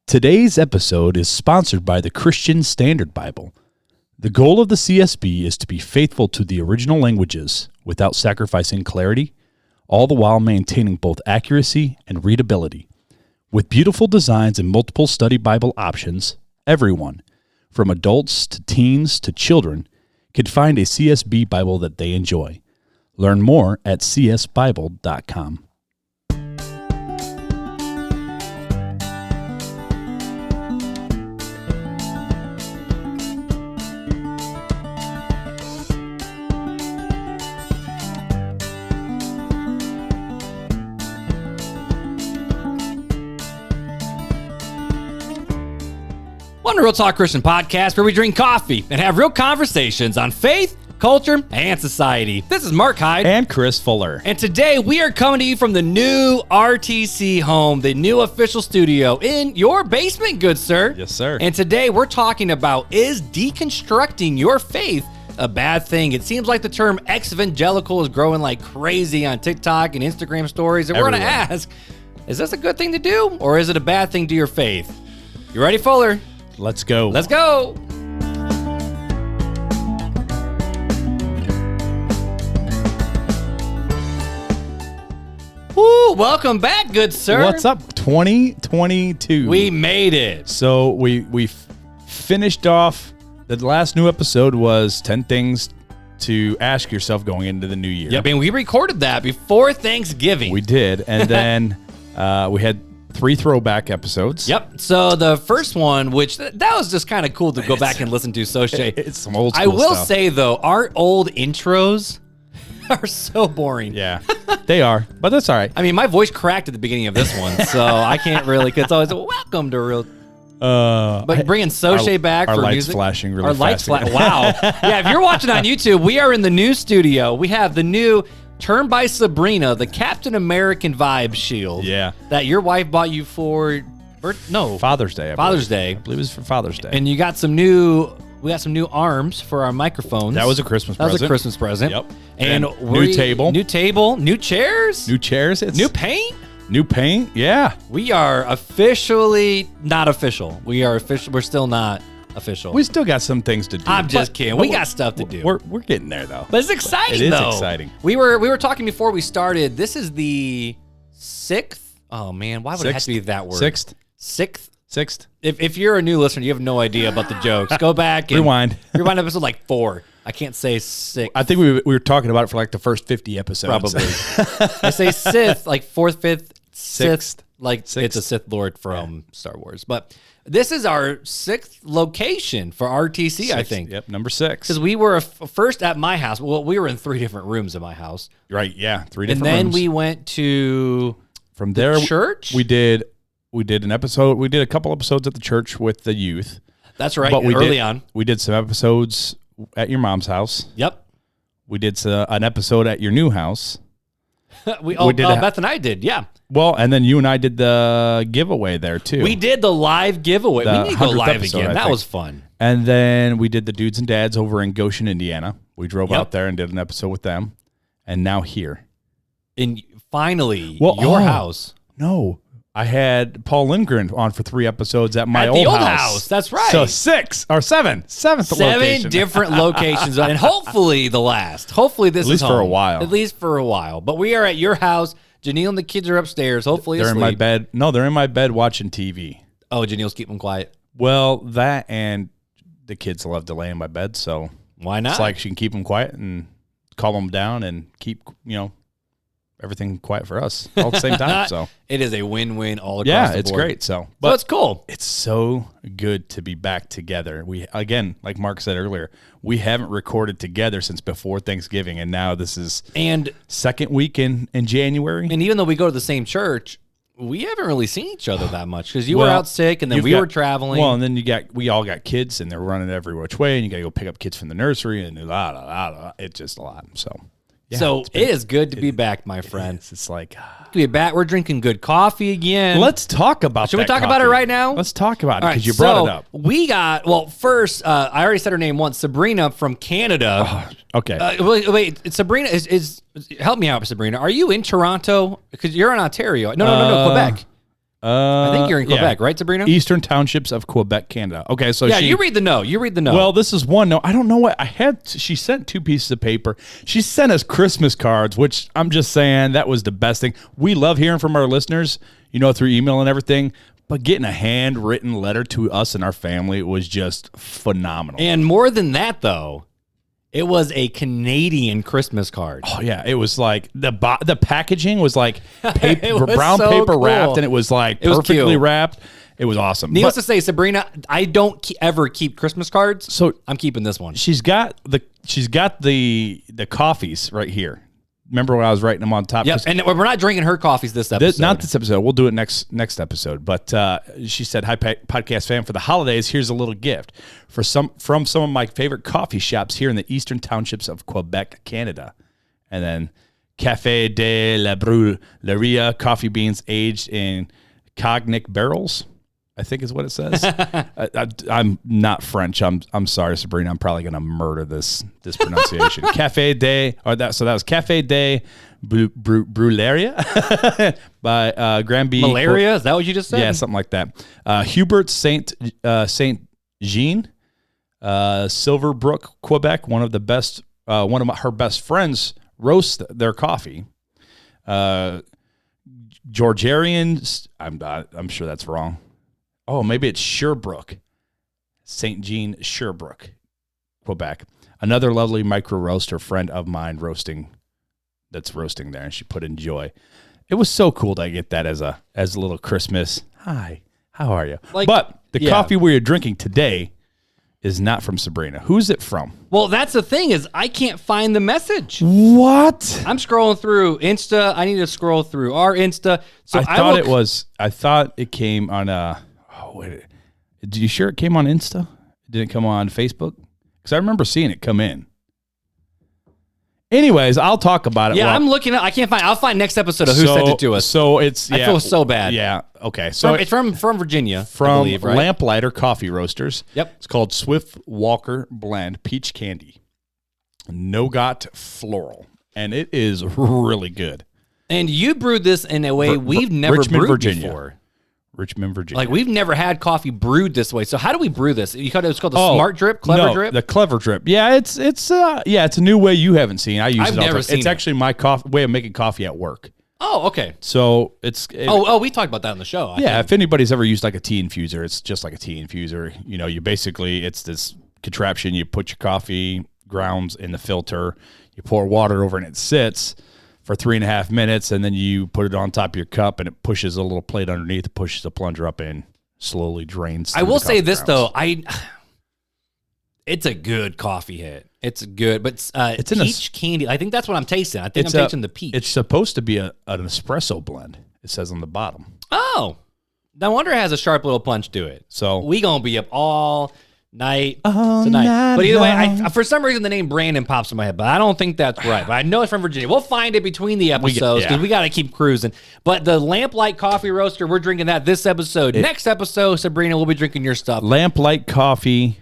Today's episode is sponsored by the Christian Standard Bible. The goal of the CSB is to be faithful to the original languages without sacrificing clarity, all the while maintaining both accuracy and readability. With beautiful designs and multiple study Bible options, everyone, from adults to teens to children, can find a CSB Bible that they enjoy. Learn more at csbible.com. Welcome to Real Talk Christian Podcast, where we drink coffee and have real conversations on faith, culture, and society. This is Marc Hyde. And Chris Fuller. And today we are coming to you from the new RTC home, the new official studio in your basement, good sir. Yes, sir. And today we're talking about, is deconstructing your faith a bad thing? It seems like the term ex-evangelical is growing like crazy on TikTok and Instagram stories. And we're going to ask, is this a good thing to do, or is it a bad thing to your faith? You ready, Fuller? Let's go. Let's go. Woo, welcome back, good sir. What's up? 2022. We made it. So we finished off. The last new episode was 10 things to ask yourself going into the new year. Yep, and we recorded that before Thanksgiving. We did. And then we had 3 throwback episodes. Yep. So the first one, which that was just kind of cool to go back and listen to. So It's some old school I will stuff. say, though, our old intros are so boring. Yeah, they are. But that's all right. I mean, my voice cracked at the beginning of this one, so I can't really, because it's always, welcome to Real. But bringing Soche back our for lights music. flashing really Our lights fast. Wow. Yeah, if you're watching on YouTube, we are in the new studio. We have the new Turned by Sabrina, the Captain American vibe shield. Yeah. That your wife bought you for, Father's Day. Father's Day. I believe it was for Father's Day. And you got we got some new arms for our microphones. That was a Christmas present. That was a Christmas present. Yep. And new table. New table, new chairs. New chairs. New paint. New paint. Yeah. We are officially not official. We are official. We're still not official. We still got some things to do. I'm just kidding. We got stuff to do. We're getting there though. But it's exciting. It is though. exciting. We were talking before we started. This is the 6th. Oh man, why would it have to be that word? 6th. 6th. If you're a new listener, you have no idea about the jokes. Go back and Rewind episode like 4. I can't say 6. I think we were talking about it for like the first 50 episodes. Probably. I say Sith, like 4th, 5th, 6th, like Sixth. it's a Sith Lord from Star Wars. But this is our 6th location for RTC, I think. Yep, number 6. Because we were first at my house. Well, we were in 3 different rooms in my house. Right, yeah, 3 And different then rooms. we went to From there, church. We did an episode. We did a couple episodes at the church with the youth. That's right, But early on. We did some episodes at your mom's house. Yep. We did an episode at your new house. Beth and I did, yeah. Well, and then you and I did the giveaway there too. We did the live giveaway. The We need to go 100th live episode, again. I That think. was fun. And then we did the Dudes and Dads over in Goshen, Indiana. We drove Yep. out there and did an episode with them. And now here. And finally, Well, your oh. house. No, I had Paul Lindgren on for 3 episodes at my At the old house. That's right. So 7th location. 7 different locations, and hopefully the last. Hopefully this At least is for a home. while. At least for a while. But we are at your house. Janelle and the kids are upstairs. Hopefully They're asleep. in my bed. No, they're in my bed watching TV. Oh, Janelle's keeping them quiet. Well, that and the kids love to lay in my bed, so Why not? it's like she can keep them quiet and calm them down and keep, everything quiet for us all at the same time. So it is a win-win all across yeah, the it's board. great. So, But it's cool. it's so good to be back together. We, again, like Mark said earlier, we haven't recorded together since before Thanksgiving, and now this is And second week in January. even though we go to the same church, we haven't really seen each other that much because you were Well, out sick and then you've we got- were traveling. Well, and then we all got kids, and they're running every which way, and you got to go pick up kids from the nursery, and it's just a lot. So, yeah, so it's been- it is good to be back, my friend. It's like, To be back. We're drinking good coffee again. let's talk about. Should we that talk about it coffee. right now? Let's talk about it All right, because you brought so it up. We got, first, I already said her name once, Sabrina from Canada. Okay. Wait, Sabrina is help me out, Sabrina. Are you in Toronto? Because you're in Ontario. No, Quebec. I think you're in Quebec, right, Sabrina? Eastern Townships of Quebec, Canada. Okay, so you read the note. You read the note. Well, this is one note. I don't know what I had. She sent 2 pieces of paper. She sent us Christmas cards, which I'm just saying that was the best thing. We love hearing from our listeners, through email and everything. But getting a handwritten letter to us and our family was just phenomenal. And more than that, though, it was a Canadian Christmas card. Oh yeah, it was like the packaging was like paper, was brown so paper cool. wrapped, and it was like perfectly wrapped. It was awesome. Needless to say, Sabrina, I don't ever keep Christmas cards, so I'm keeping this one. She's got the coffees right here. Remember when I was writing them on top? Yep, and we're not drinking her coffees this episode. Not this episode. We'll do it next episode. But she said, "Hi, podcast fam. For the holidays, here's a little gift from some of my favorite coffee shops here in the Eastern Townships of Quebec, Canada." And then Café de la Brûlerie, coffee beans aged in cognac barrels, I think is what it says. I'm not French. I'm sorry, Sabrina. I'm probably going to murder this pronunciation. Café de, so that was Café de Brûlerie by Granby. Malaria? Is that what you just said? Yeah, something like that. Hubert Saint Jean, Silverbrook, Quebec. One of her best friends roasts their coffee. Georgian, I'm sure that's wrong. Oh, maybe it's Sherbrooke. St. Jean, Sherbrooke, Quebec. Another lovely micro roaster friend of mine roasting there, and she put "enjoy." It was so cool to get that as a little Christmas. Hi, how are you? But the coffee we are drinking today is not from Sabrina. Who's it from? Well, that's the thing is I can't find the message. What? I'm scrolling through Insta. I need to scroll through our Insta. So I thought it came on wait, are you sure it came on Insta? It didn't come on Facebook? Because I remember seeing it come in. Anyways, I'll talk about it. Yeah, I'm looking at. I can't find. I'll find next episode of who sent it to us. So it's. I feel so bad. Yeah. Okay. So it's from Virginia. From I believe, right? Lamplighter Coffee Roasters. Yep. It's called Swift Walker Blend Peach Candy, Nougat Floral, and it is really good. And you brewed this in a way we've never brewed before. Richmond, Virginia. Like, we've never had coffee brewed this way. So how do we brew this? It's called the Smart Drip, Clever Drip? The Clever Drip. Yeah, it's a new way you haven't seen. I've never seen it. It's actually my way of making coffee at work. Oh, okay. So we talked about that on the show. I think. If anybody's ever used like a tea infuser, it's just like a tea infuser. You basically, it's this contraption. You put your coffee grounds in the filter, you pour water over, and it sits for 3.5 minutes, and then you put it on top of your cup, and it pushes a little plate underneath, it pushes the plunger up in, slowly drains. I will say this though, it's a good coffee hit. It's good, but it's peach candy. I think that's what I'm tasting. I think I'm tasting the peach. It's supposed to be an espresso blend. It says on the bottom. Oh, no wonder it has a sharp little punch to it. So we gonna be up all night tonight. But either way, for some reason the name Brandon pops in my head, but I don't think that's right. But I know it's from Virginia. We'll find it between the episodes because we got to keep cruising. But the Lamplight Coffee Roaster, we're drinking that this episode. Next episode, Sabrina, we'll be drinking your stuff. Lamplight Coffee.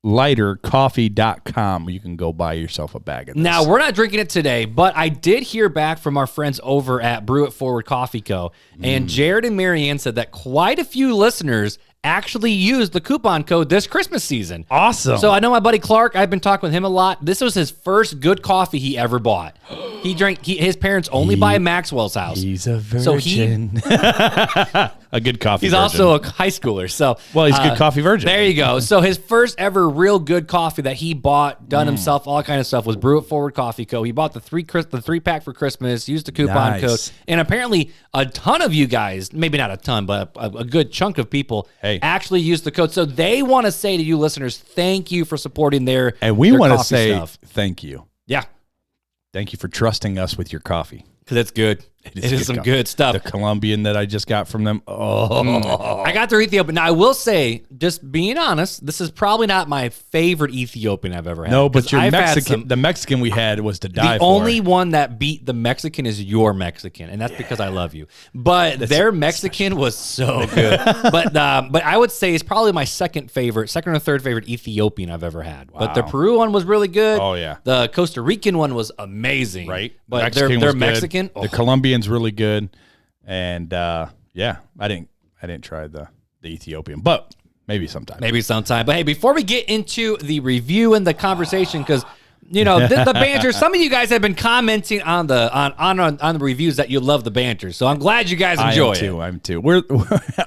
Lamplightercoffee.com. You can go buy yourself a bag of this. Now, we're not drinking it today, but I did hear back from our friends over at Brew It Forward Coffee Co. And Jared and Marianne said that quite a few listeners actually used the coupon code this Christmas season. Awesome. So I know my buddy Clark, I've been talking with him a lot. This was his first good coffee he ever bought. His parents only buy Maxwell's house. He's a virgin. So a good coffee He's virgin. also a high schooler. So he's a good coffee virgin. There you go. So his first ever real good coffee that he bought, done himself, all kind of stuff, was Brew It Forward Coffee Co. He bought the 3-pack for Christmas, used the coupon code, and apparently a ton of you guys, maybe not a ton, but a good chunk of people actually used the code. So they want to say to you listeners, thank you for supporting their And we want to say stuff. Thank you. Yeah. Thank you for trusting us with your coffee. Because it's good. It is some good stuff. The Colombian that I just got from them. I got their Ethiopian. Now, I will say, just being honest, this is probably not my favorite Ethiopian I've ever had. No, but your Mexican, the Mexican we had was to die for. The only one that beat the Mexican is your Mexican, and that's because I love you. But their Mexican was so good. But I would say it's probably my second or third favorite Ethiopian I've ever had. Wow. But the Peru one was really good. Oh, yeah. The Costa Rican one was amazing. Right. But their Mexican. The Colombian's really good. And yeah, I didn't try the Ethiopian, but maybe sometime. But hey, before we get into the review and the conversation, because the banter. Some of you guys have been commenting on the reviews that you love the banter, so I'm glad you guys enjoy it. I'm too.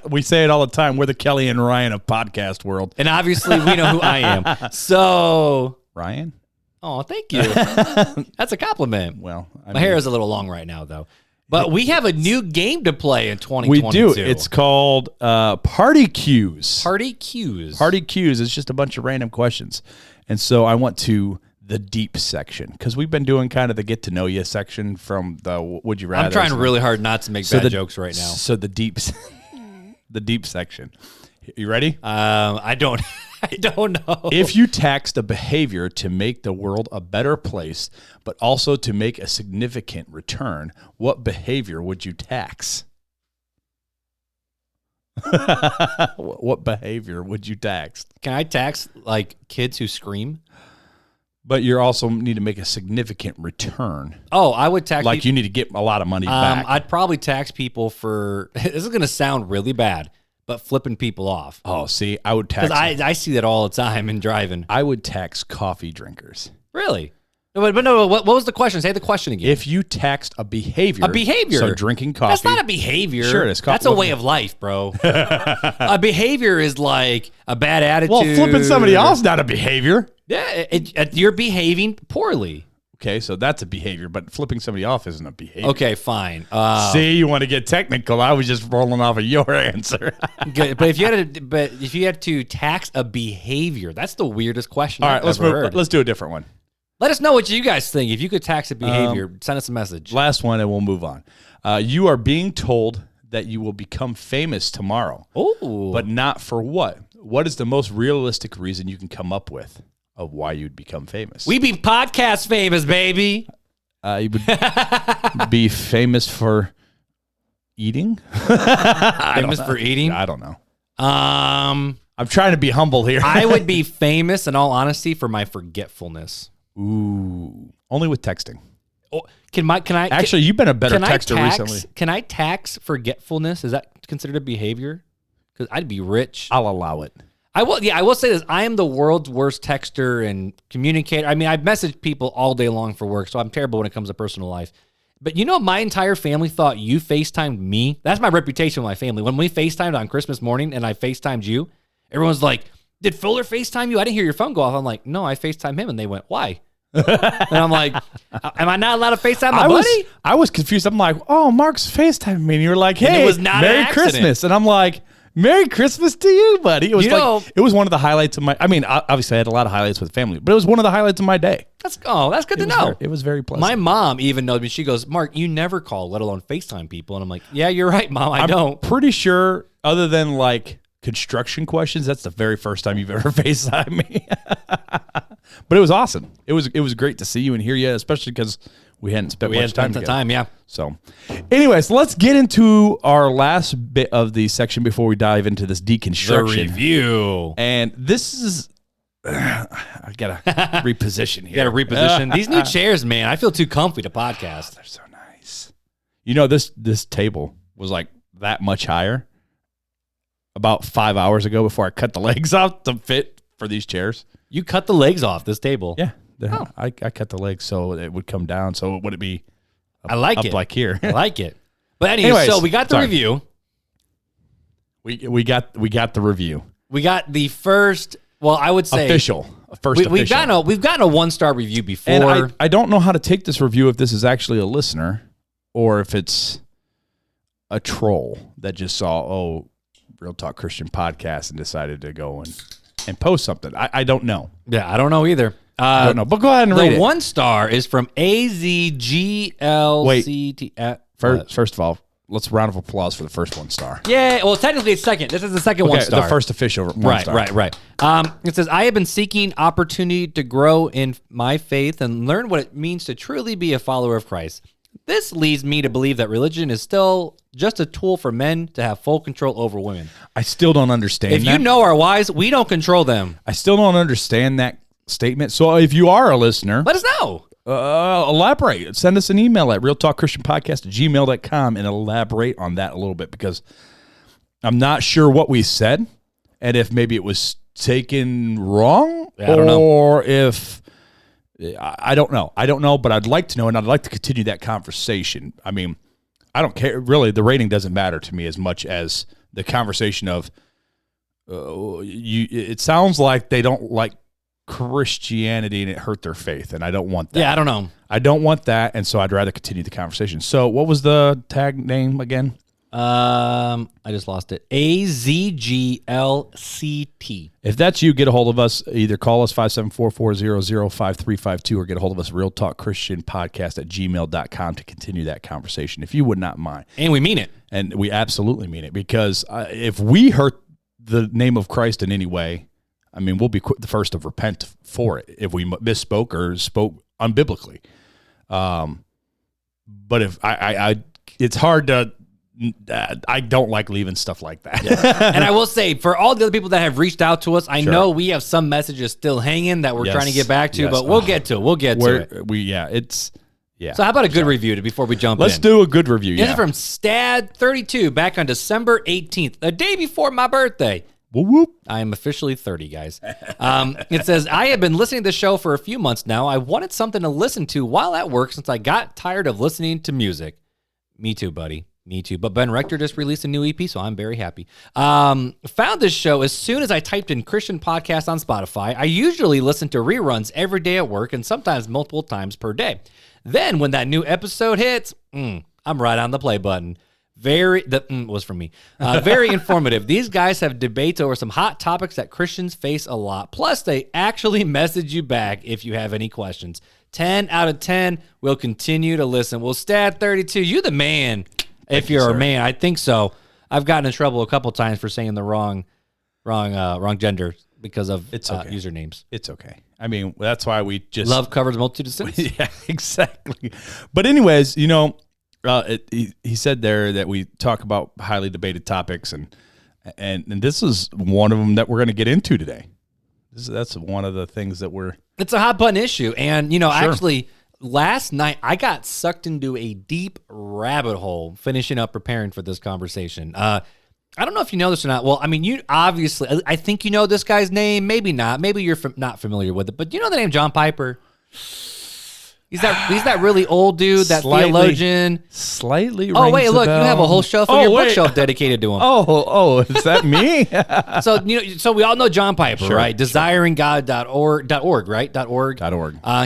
We say it all the time. We're the Kelly and Ryan of podcast world, and obviously we know who I am. So Ryan. Oh, thank you. That's a compliment. Well, my hair is a little long right now, though. But we have a new game to play in 2022. We do. It's called Party Cues. Party Cues. Party Cues is just a bunch of random questions. And so I went to the deep section because we've been doing kind of the get to know you section from the would you rather. I'm trying really hard not to make bad jokes right now. So the deep section. You ready? I don't know. If you taxed a behavior to make the world a better place, but also to make a significant return, what behavior would you tax? What behavior would you tax? Can I tax like kids who scream? But you also need to make a significant return. Oh, I would tax you need to get a lot of money back. I'd probably tax people for this is going to sound really bad, but flipping people off. Oh, see, I would tax. Because I see that all the time in driving. I would tax coffee drinkers. Really? But no, what was the question? Say the question again. If you taxed a behavior. So drinking coffee. That's not a behavior. Sure it is. That's a way of life, bro. A behavior is like a bad attitude. Well, flipping somebody off is not a behavior. Yeah, you're behaving poorly. Okay, so that's a behavior, but flipping somebody off isn't a behavior. Okay, fine. See, you want to get technical. I was just rolling off of your answer. Good. But if you had to tax a behavior, that's the weirdest question. All right, let's do a different one. Let us know what you guys think. If you could tax a behavior, send us a message. Last one, and we'll move on. You are being told that you will become famous tomorrow. Oh, but not for what? What is the most realistic reason you can come up with of why you'd become famous? We be podcast famous, baby. You would be famous for eating? Famous for eating? I don't know. I'm trying to be humble here. I would be famous, in all honesty, for my forgetfulness. Ooh, only with texting. Oh, can I? Actually, you've been a better texter recently. Can I tax forgetfulness? Is that considered a behavior? Because I'd be rich. I'll allow it. I will. Yeah, I will say this. I am the world's worst texter and communicator. I mean, I message people all day long for work, so I'm terrible when it comes to personal life. But my entire family thought you FaceTimed me. That's my reputation with my family. When we FaceTimed on Christmas morning and I FaceTimed you, everyone's like, "Did Fuller FaceTime you? I didn't hear your phone go off." I'm like, "No, I FaceTimed him," and they went, "Why?" And I'm like, "Am I not allowed to FaceTime my buddy?" I was confused. I'm like, "Oh, Marc's FaceTiming me," and you were like, "Hey, it was not Merry Christmas," and I'm like, "Merry Christmas to you, buddy." It was it was one of the highlights of my. I mean, obviously, I had a lot of highlights with family, but it was one of the highlights of my day. That's good to know. It was very pleasant. My mom even knows me. She goes, "Marc, you never call, let alone FaceTime people." And I'm like, "Yeah, you're right, Mom. I don't." Pretty sure, other than like construction questions, that's the very first time you've ever FaceTimed me. But it was awesome. It was great to see you and hear you, especially because we hadn't spent much time together. Yeah. So, anyways, let's get into our last bit of the section before we dive into this deconstruction. The review. And this is, I gotta reposition here. You gotta reposition. These new chairs, man, I feel too comfy to podcast. They're so nice. This table was like that much higher about 5 hours ago before I cut the legs off to fit for these chairs. You cut the legs off this table? Yeah. I cut the legs so it would come down. So would it be I like it. Like here. I like it. But anyways, so we got the review. We got the review. We got the first, well, I would say official. We've gotten a 1-star review before. And I don't know how to take this review, if this is actually a listener or if it's a troll that just saw, Real Talk Christian Podcast and decided to go and post something. I don't know. Yeah, I don't know either. I don't know, but go ahead and read it. The 1-star is from AZGLCT. Wait, first of all, let's round of applause for the first 1-star. Yeah, well, technically it's second. This is the second 1-star. The first official 1-star. Right. It says, I have been seeking opportunity to grow in my faith and learn what it means to truly be a follower of Christ. This leads me to believe that religion is still just a tool for men to have full control over women. I still don't understand that. If you know our wives, we don't control them. I still don't understand that statement. So if you are a listener, let us know. elaborate. Send us an email at realtalkchristianpodcast@gmail.com and elaborate on that a little bit, because I'm not sure what we said and if maybe it was taken wrong, I don't know. Or if I don't know. I don't know, but I'd like to know, and I'd like to continue that conversation. I mean, I don't care. Really, the rating doesn't matter to me as much as the conversation of it sounds like they don't like Christianity and it hurt their faith, and I don't want that. Yeah, I don't know. I don't want that, and so I'd rather continue the conversation. So what was the tag name again? I just lost it. AZGLCT. If that's you, get a hold of us. Either call us 574-400-5352 or get a hold of us, realtalkchristianpodcast@gmail.com, to continue that conversation, if you would not mind. And we mean it. And we absolutely mean it, because if we hurt the name of Christ in any way, I mean, we'll be the first to repent for it if we misspoke or spoke unbiblically. But if it's hard to. I don't like leaving stuff like that. Yeah. And I will say, for all the other people that have reached out to us, I know we have some messages still hanging that we're trying to get back to, but we'll get to it. We'll get to it. So how about a good review before we jump in? Let's do a good review. This is from Stad32 back on December 18th, the day before my birthday. Whoop, whoop. I am officially 30, guys. It says, I have been listening to the show for a few months now. I wanted something to listen to while at work since I got tired of listening to music. Me too, buddy. Me too. But Ben Rector just released a new EP, so I'm very happy. Found this show as soon as I typed in Christian podcast on Spotify. I usually listen to reruns every day at work and sometimes multiple times per day. Then when that new episode hits, I'm right on the play button. Was from me. Very informative. These guys have debates over some hot topics that Christians face a lot. Plus, they actually message you back if you have any questions. 10 out of 10. We'll continue to listen. Well, Stad32, you the man. If you're a man, I think so. I've gotten in trouble a couple times for saying the wrong gender because of usernames. It's okay. I mean, that's why we just love covers a multitude of sins. Yeah, exactly. But anyways, he said there that we talk about highly debated topics, and this is one of them that we're going to get into today. That's one of the things that It's a hot button issue, and actually. Last night, I got sucked into a deep rabbit hole finishing up preparing for this conversation. I don't know if you know this or not. Well, I mean, you obviously, I think you know this guy's name. Maybe not. Maybe you're not familiar with it. But do you know the name John Piper? He's that really old dude, that theologian. Slightly. Oh wait, look, you have a whole shelf of your bookshelf dedicated to him. Oh, is that me? So we all know John Piper, right? DesiringGod.org, right? .org.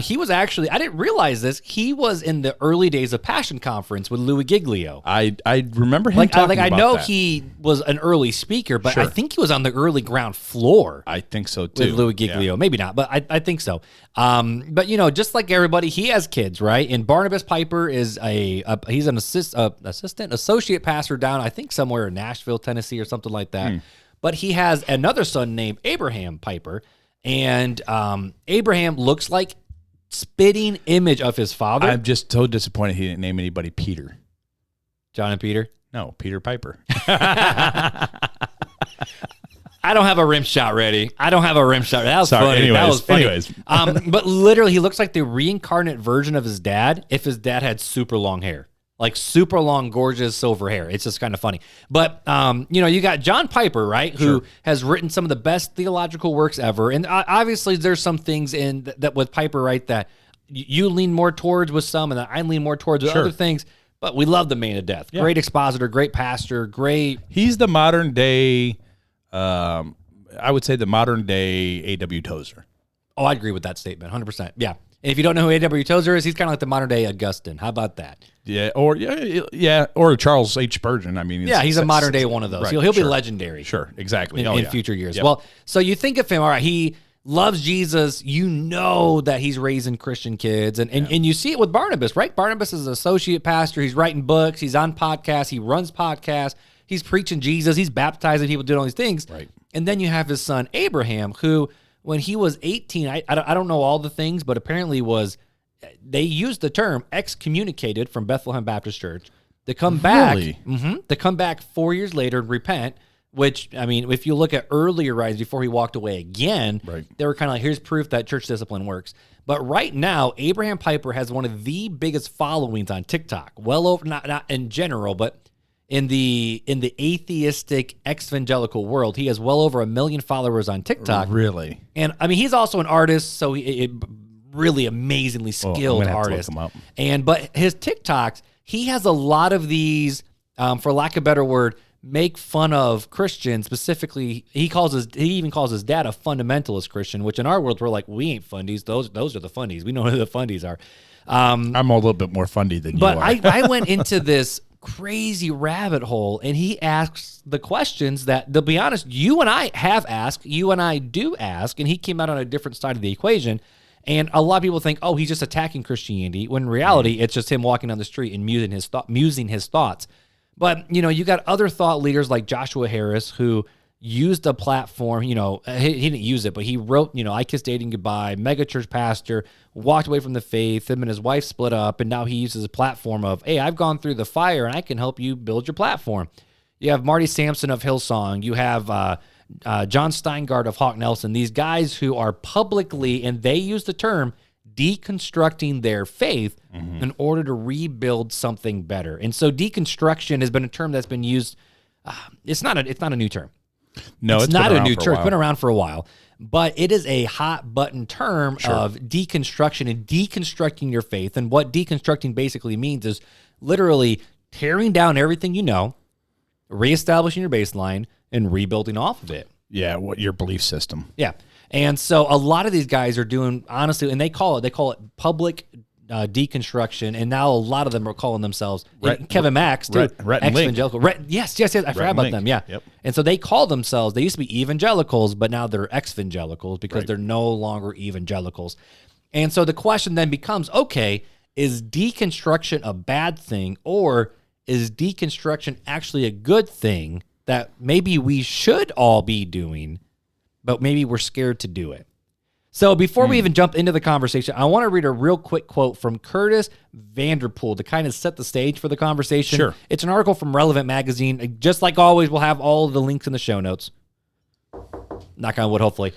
He was actually, I didn't realize this. He was in the early days of Passion Conference with Louis Giglio. I remember him talking about I know that. he was an early speaker, but I think he was on the early ground floor. I think so too. With Louis Giglio, maybe not, but I think so. But just like everybody, he has kids, right? And Barnabas Piper is he's an associate pastor down, I think somewhere in Nashville, Tennessee, or something like that. But he has another son named Abraham Piper, and Abraham looks like spitting image of his father. I'm just so disappointed he didn't name anybody Peter. John and Peter? No, Peter Piper. I don't have a rim shot ready. That was funny. Anyways. But literally, he looks like the reincarnate version of his dad if his dad had super long hair. Like super long, gorgeous silver hair. It's just kind of funny. But, you got John Piper, right, who has written some of the best theological works ever. And obviously, there's some things in that with Piper, right, that you lean more towards with some and that I lean more towards with other things. But we love the man to death. Yeah. Great expositor, great pastor, great. He's the modern day... I would say the modern day A.W. Tozer. Oh, I agree with that statement, 100%. Yeah. And if you don't know who A.W. Tozer is, he's kind of like the modern day Augustine. How about that? Yeah, or Charles H. Spurgeon. I mean, he's a modern day one of those. Right, he'll be legendary. Sure, exactly. In future years. Yep. Well, so you think of him, all right, he loves Jesus. You know that he's raising Christian kids. And you see it with Barnabas, right? Barnabas is an associate pastor. He's writing books. He's on podcasts. He runs podcasts. He's preaching Jesus. He's baptizing people, doing all these things. Right. And then you have his son, Abraham, who, when he was 18, I don't know all the things, but apparently they used the term excommunicated from Bethlehem Baptist Church to come back. Really? To come back 4 years later and repent, which, I mean, if you look at earlier writings before he walked away again, they were kind of like, here's proof that church discipline works. But right now, Abraham Piper has one of the biggest followings on TikTok. Well over, not in general, but in the atheistic evangelical world, he has well over 1 million followers on TikTok. Really? And I mean, he's also an artist, so he really amazingly skilled artist. But his TikToks, he has a lot of these, for lack of a better word, make fun of Christians. Specifically, he even calls his dad a fundamentalist Christian, which in our world we're like, we ain't fundies. Those are the fundies. We know who the fundies are. I'm a little bit more fundy than you are. But I went into this crazy rabbit hole, and he asks the questions that, to be honest, you and I have asked, you and I do ask, and he came out on a different side of the equation. And a lot of people think, oh, he's just attacking Christianity, when in reality, it's just him walking down the street and musing his thoughts. But, you got other thought leaders like Joshua Harris, who used a platform, he didn't use it, but he wrote, I Kissed Dating Goodbye, megachurch pastor, walked away from the faith, him and his wife split up, and now he uses a platform of, hey, I've gone through the fire, and I can help you build your platform. You have Marty Sampson of Hillsong. You have John Steingart of Hawk Nelson. These guys who are publicly, and they use the term, deconstructing their faith in order to rebuild something better. And so deconstruction has been a term that's been used. It's not a new term. No, it's not a new term. It's been around for a while, but it is a hot button term of deconstruction and deconstructing your faith. And what deconstructing basically means is literally tearing down everything you know, reestablishing your baseline, and rebuilding off of it. Yeah, what your belief system. Yeah. And so a lot of these guys are doing, honestly, and they call it public deconstruction, and now a lot of them are calling themselves, Kevin Max, too, ex-evangelical. Yes, I forgot about them, yeah. Yep. And so they call themselves, they used to be evangelicals, but now they're ex-evangelicals because they're no longer evangelicals. And so the question then becomes, okay, is deconstruction a bad thing, or is deconstruction actually a good thing that maybe we should all be doing, but maybe we're scared to do it? So before we even jump into the conversation, I want to read a real quick quote from Curtis Vanderpool to kind of set the stage for the conversation. Sure. It's an article from Relevant Magazine. Just like always, we'll have all of the links in the show notes. Knock on wood, hopefully.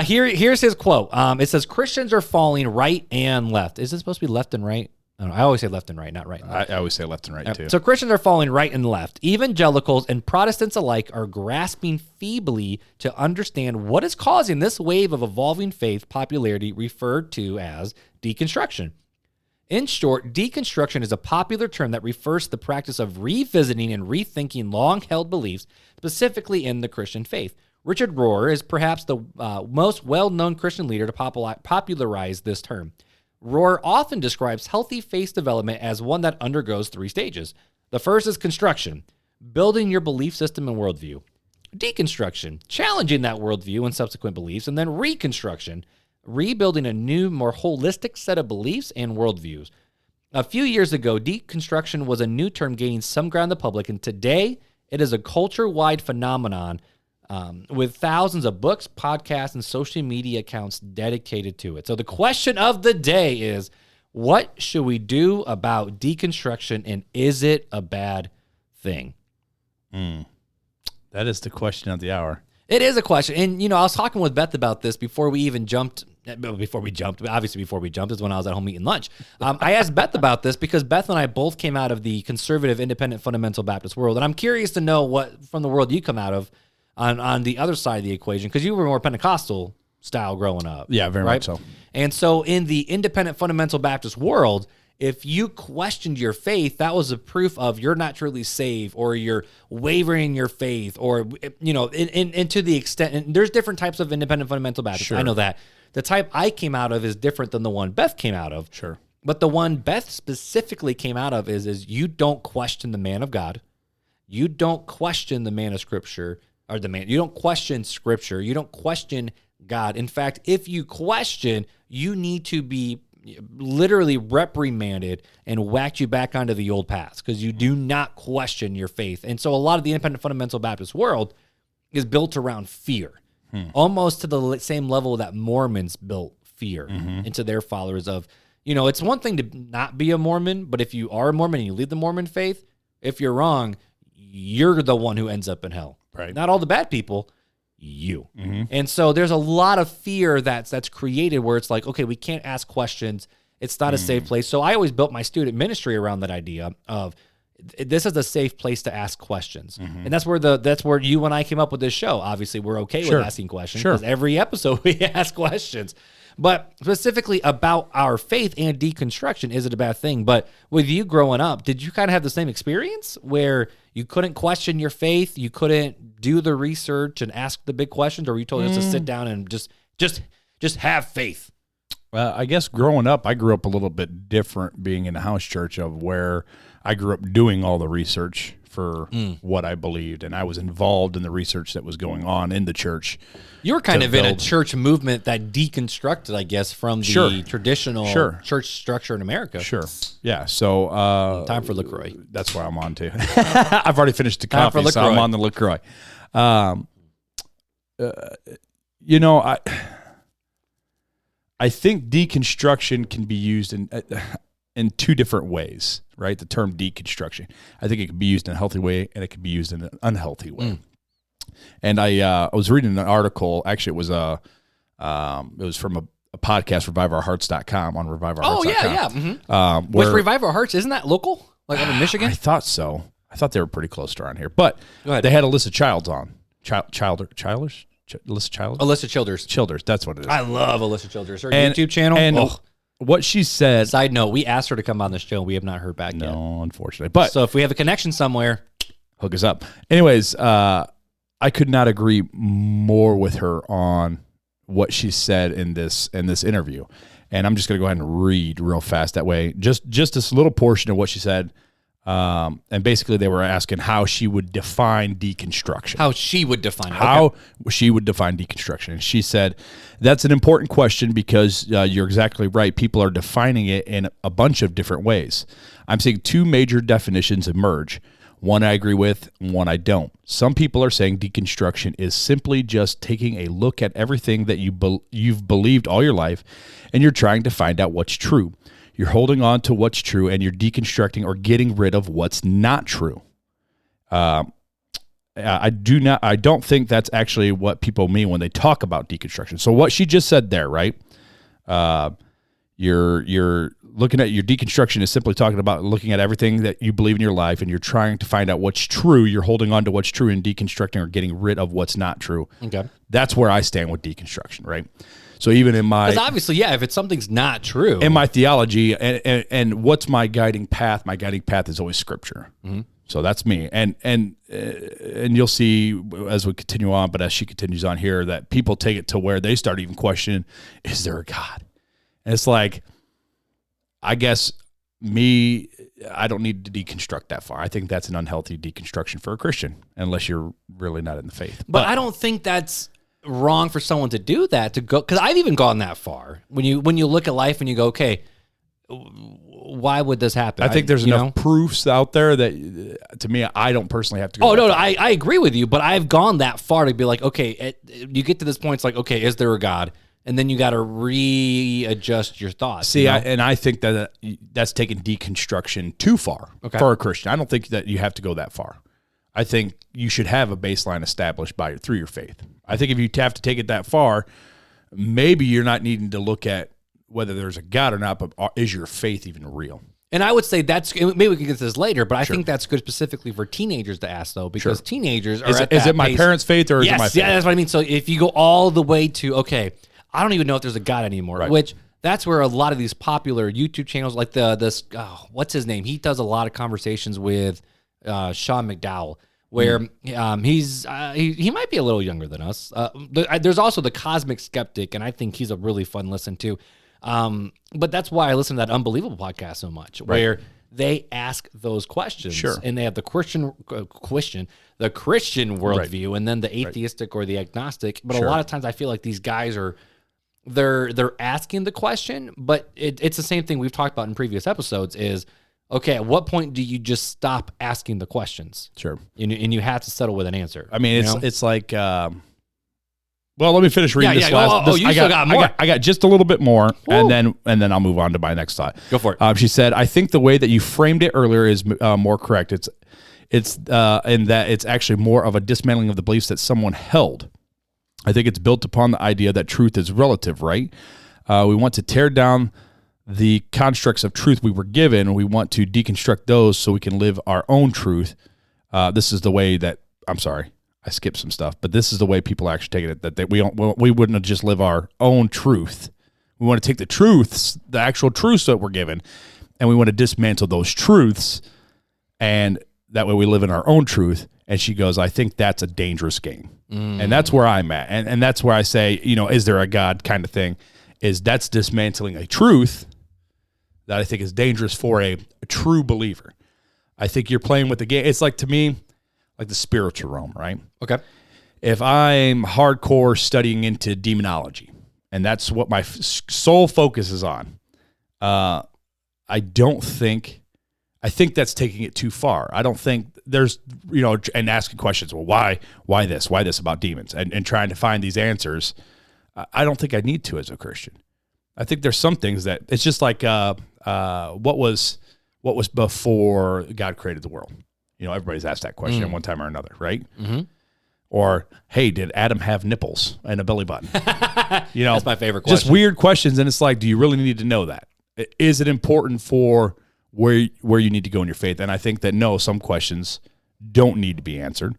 Here's his quote. It says, Christians are falling right and left. Is it supposed to be left and right? I always say left and right, not right and left. I always say left and right, too. So Christians are falling right and left. Evangelicals and Protestants alike are grasping feebly to understand what is causing this wave of evolving faith popularity referred to as deconstruction. In short, deconstruction is a popular term that refers to the practice of revisiting and rethinking long-held beliefs, specifically in the Christian faith. Richard Rohr is perhaps the most well-known Christian leader to popularize this term. Rohr often describes healthy faith development as one that undergoes 3 stages. The first is construction, building your belief system and worldview. Deconstruction, challenging that worldview and subsequent beliefs. And then reconstruction, rebuilding a new, more holistic set of beliefs and worldviews. A few years ago, deconstruction was a new term gaining some ground in the public, and today it is a culture-wide phenomenon with thousands of books, podcasts, and social media accounts dedicated to it. So the question of the day is, what should we do about deconstruction, and is it a bad thing? That is the question of the hour. It is a question. And, I was talking with Beth about this before we jumped is when I was at home eating lunch. I asked Beth about this because Beth and I both came out of the conservative, independent, fundamental Baptist world. And I'm curious to know what from the world you come out of on the other side of the equation, because you were more Pentecostal style growing up. Yeah, very much so. And so in the independent, fundamental Baptist world, if you questioned your faith, that was a proof of you're not truly saved, or you're wavering in your faith, or, and to the extent, and there's different types of independent fundamental Baptists. Sure. I know that. The type I came out of is different than the one Beth came out of. Sure. But the one Beth specifically came out of is you don't question the man of God. You don't question the man of Scripture, or you don't question Scripture. You don't question God. In fact, if you question, you need to be literally reprimanded and whacked you back onto the old paths, because you do not question your faith. And so a lot of the independent fundamental Baptist world is built around fear, almost to the same level that Mormons built fear into their followers of, it's one thing to not be a Mormon, but if you are a Mormon and you lead the Mormon faith, if you're wrong, you're the one who ends up in hell. Right. Not all the bad people, you. And so there's a lot of fear that's created where it's like, okay, we can't ask questions. It's not a safe place. So I always built my student ministry around that idea of this is a safe place to ask questions. And that's where you and I came up with this show. Obviously, we're okay with asking questions because every episode we ask questions. But specifically about our faith and deconstruction, is it a bad thing? But with you growing up, did you kind of have the same experience where you couldn't question your faith, you couldn't do the research and ask the big questions, or were you told just to sit down and just have faith? Well, I guess growing up, I grew up a little bit different, being in a house church of where I grew up doing all the research for what I believed, and I was involved in the research that was going on in the church. You were kind of in a church movement that deconstructed, I guess, from the traditional church structure in America. Yeah. So time for LaCroix. That's why I'm on too. I've already finished the coffee, so I'm on the LaCroix. I think deconstruction can be used in two different ways, right? The term deconstruction. I think it can be used in a healthy way, and it can be used in an unhealthy way. And I was reading an article. Actually, it was from a podcast, ReviveOurHearts.com, on ReviveOurHearts.com. Oh, yeah. With Revive Our Hearts, isn't that local? Like up in Michigan? I thought so. I thought they were pretty close to around here. But they had Alyssa Childs on. Alyssa Childers, that's what it is. I love Alyssa Childers. Her YouTube channel. And what she said. Side note, we asked her to come on the show. We have not heard back yet. No, unfortunately. But so if we have a connection somewhere, hook us up. Anyways, I could not agree more with her on what she said in this interview. And I'm just going to go ahead and read real fast that way. Just this little portion of what she said. And basically they were asking how she would define deconstruction. How she would define it. How she would define deconstruction. And she said, that's an important question because you're exactly right. People are defining it in a bunch of different ways. I'm seeing two major definitions emerge. One I agree with, one I don't. Some people are saying deconstruction is simply just taking a look at everything that you've believed all your life, and you're trying to find out what's true. You're holding on to what's true, and you're deconstructing or getting rid of what's not true. I don't think that's actually what people mean when they talk about deconstruction. So what she just said there, right? You're looking at your deconstruction is simply talking about looking at everything that you believe in your life, and you're trying to find out what's true. You're holding on to what's true and deconstructing or getting rid of what's not true. Okay, that's where I stand with deconstruction, right? So even in my, because obviously, if something's not true in my theology, and what's my guiding path? My guiding path is always Scripture. Mm-hmm. So that's me, and you'll see as we continue on, but as she continues on here, that people take it to where they start even questioning, is there a God? And it's like, I guess I don't need to deconstruct that far. I think that's an unhealthy deconstruction for a Christian, unless you're really not in the faith. But I don't think that's wrong for someone to do that, to go, because I've even gone that far. When you look at life and you go, okay, why would this happen? I think there's enough proofs out there that, to me, I don't personally have to go. Oh, no, I agree with you, but I've gone that far to be like, okay, you get to this point, it's like, okay, is there a God? And then you got to readjust your thoughts. See, and I think that that's taking deconstruction too far for a Christian. I don't think that you have to go that far. I think you should have a baseline established through your faith. I think if you have to take it that far, maybe you're not needing to look at whether there's a God or not, but is your faith even real? And I would say maybe we can get to this later, but I think that's good specifically for teenagers to ask, though, because teenagers are at that Is it my parents' faith or is it my faith? Yeah, that's what I mean. So if you go all the way to, okay, I don't even know if there's a God anymore, which that's where a lot of these popular YouTube channels, like what's his name? He does a lot of conversations with Sean McDowell, where he might be a little younger than us. There's also the Cosmic Skeptic, and I think he's a really fun listen too. But that's why I listen to that Unbelievable podcast so much, where they ask those questions, and they have the Christian worldview, and then the atheistic or the agnostic. But a lot of times, I feel like these guys they're asking the question, but it's the same thing we've talked about in previous episodes. Is okay, at what point do you just stop asking the questions? Sure, and you have to settle with an answer. I mean, it's like. Well, let me finish reading this last. You still got more. I got just a little bit more, and then I'll move on to my next thought. Go for it. She said, "I think the way that you framed it earlier is more correct. It's in that it's actually more of a dismantling of the beliefs that someone held. I think it's built upon the idea that truth is relative, right? We want to tear down the constructs of truth we were given. We want to deconstruct those so we can live our own truth. This is the way that, I'm sorry, I skipped some stuff, but this is the way people actually take it, that we wouldn't just live our own truth. We want to take the truths, the actual truths that we're given, and we want to dismantle those truths, and that way we live in our own truth. And she goes, I think that's a dangerous game. And that's where I'm at. And that's where I say, is there a God kind of thing, is that's dismantling a truth that I think is dangerous for a true believer. I think you're playing with the game. It's like, to me, like the spiritual realm, right? Okay. If I'm hardcore studying into demonology, and that's what my sole focus is on, I think that's taking it too far. I don't think there's, and asking questions, well, why this about demons, and trying to find these answers. I don't think I need to as a Christian. I think there's some things that it's just like, what was before God created the world? Everybody's asked that question at one time or another, right? Mm-hmm. Or, hey, did Adam have nipples and a belly button? That's my favorite question. Just weird questions, and it's like, do you really need to know that? Is it important for where you need to go in your faith? And I think that no, some questions don't need to be answered,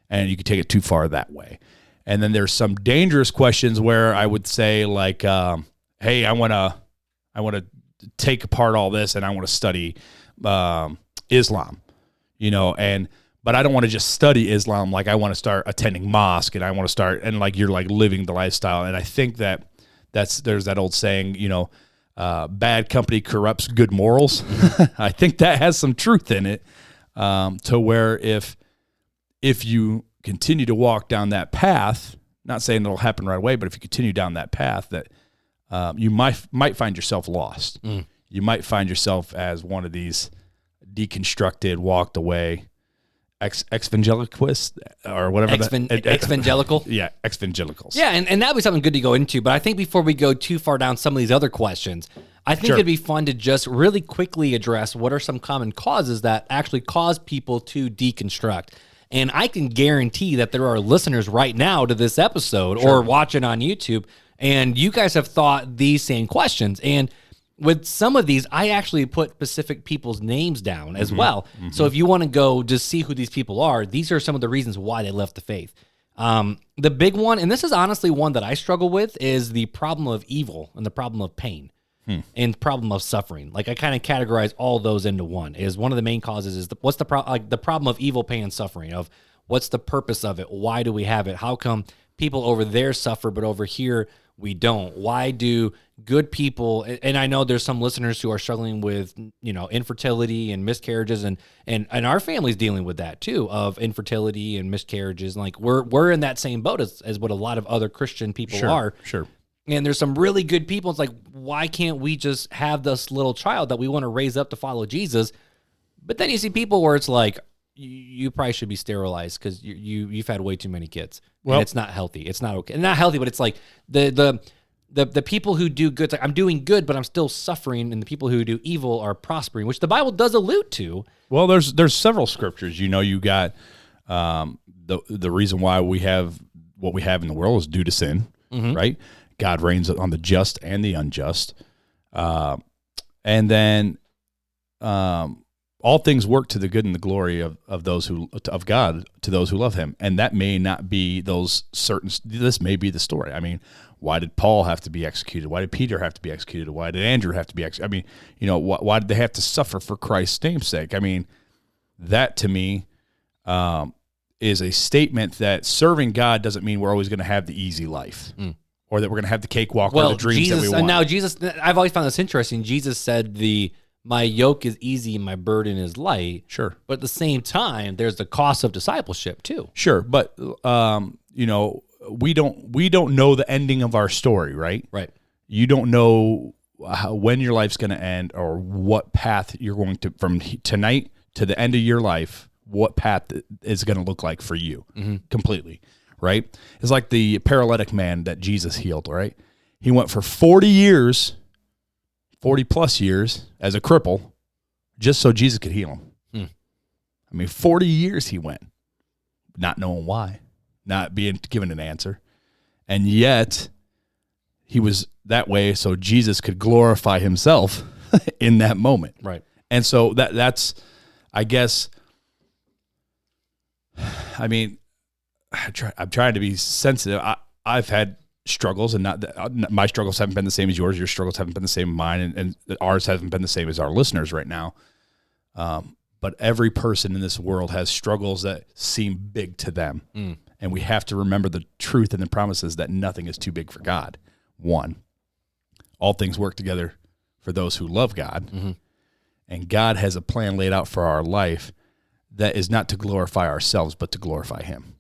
and you can take it too far that way. And then there's some dangerous questions where I would say, like, hey, I want to take apart all this, and I want to study Islam, but I don't want to just study Islam. Like, I want to start attending mosque, and I want to start, and like, you're like living the lifestyle. And I think there's that old saying, bad company corrupts good morals. I think that has some truth in it, to where if you continue to walk down that path, not saying it'll happen right away, but if you continue down that path, that you might find yourself lost. You might find yourself as one of these deconstructed, walked away evangelicals or whatever. Evangelical? Yeah, evangelicals. Yeah, and that would be something good to go into. But I think before we go too far down some of these other questions, I think it'd be fun to just really quickly address what are some common causes that actually cause people to deconstruct. And I can guarantee that there are listeners right now to this episode or watching on YouTube, and you guys have thought these same questions. And with some of these, I actually put specific people's names down as well. Mm-hmm. So if you want to go just see who these people are, these are some of the reasons why they left the faith. The big one, and this is honestly one that I struggle with, is the problem of evil and the problem of pain and problem of suffering. Like, I kind of categorize all those into one. Is one of the main causes is what's the problem of evil, pain, and suffering, of what's the purpose of it? Why do we have it? How come people over there suffer, but over here we don't? Why do good people, and I know there's some listeners who are struggling with, infertility and miscarriages, and our family's dealing with that too, of infertility and miscarriages. And like, we're in that same boat as what a lot of other Christian people are. Sure. And there's some really good people. It's like, why can't we just have this little child that we want to raise up to follow Jesus? But then you see people where it's like, you probably should be sterilized because you've had way too many kids. Well, and it's not healthy. It's not okay. Not healthy, but it's like the people who do good, it's like, I'm doing good, but I'm still suffering, and the people who do evil are prospering, which the Bible does allude to. Well, there's several scriptures. You got the reason why we have what we have in the world is due to sin, right? God reigns on the just and the unjust, and then all things work to the good and the glory of those of God to those who love Him, and that may not be those certain. This may be the story. I mean, why did Paul have to be executed? Why did Peter have to be executed? Why did Andrew have to be executed? I mean, why did they have to suffer for Christ's name's sake? I mean, that to me is a statement that serving God doesn't mean we're always going to have the easy life. Or that we're going to have the cakewalk or the dreams that we want. Now, Jesus, I've always found this interesting. Jesus said my yoke is easy and my burden is light. Sure. But at the same time, there's the cost of discipleship too. Sure. But, we don't know the ending of our story, right? Right. You don't know when your life's going to end or what path you're going to, from tonight to the end of your life, what path is going to look like for you completely. Right? It's like the paralytic man that Jesus healed, right? He went for 40 plus years as a cripple just so Jesus could heal him. I mean, 40 years he went, not knowing why, not being given an answer. And yet he was that way so Jesus could glorify himself in that moment. Right. And so that's, I guess, I mean, I'm trying to be sensitive. I've had struggles, and my struggles haven't been the same as yours. Your struggles haven't been the same as mine, and ours haven't been the same as our listeners right now. But every person in this world has struggles that seem big to them. And we have to remember the truth and the promises that nothing is too big for God. One, all things work together for those who love God. Mm-hmm. And God has a plan laid out for our life that is not to glorify ourselves, but to glorify him.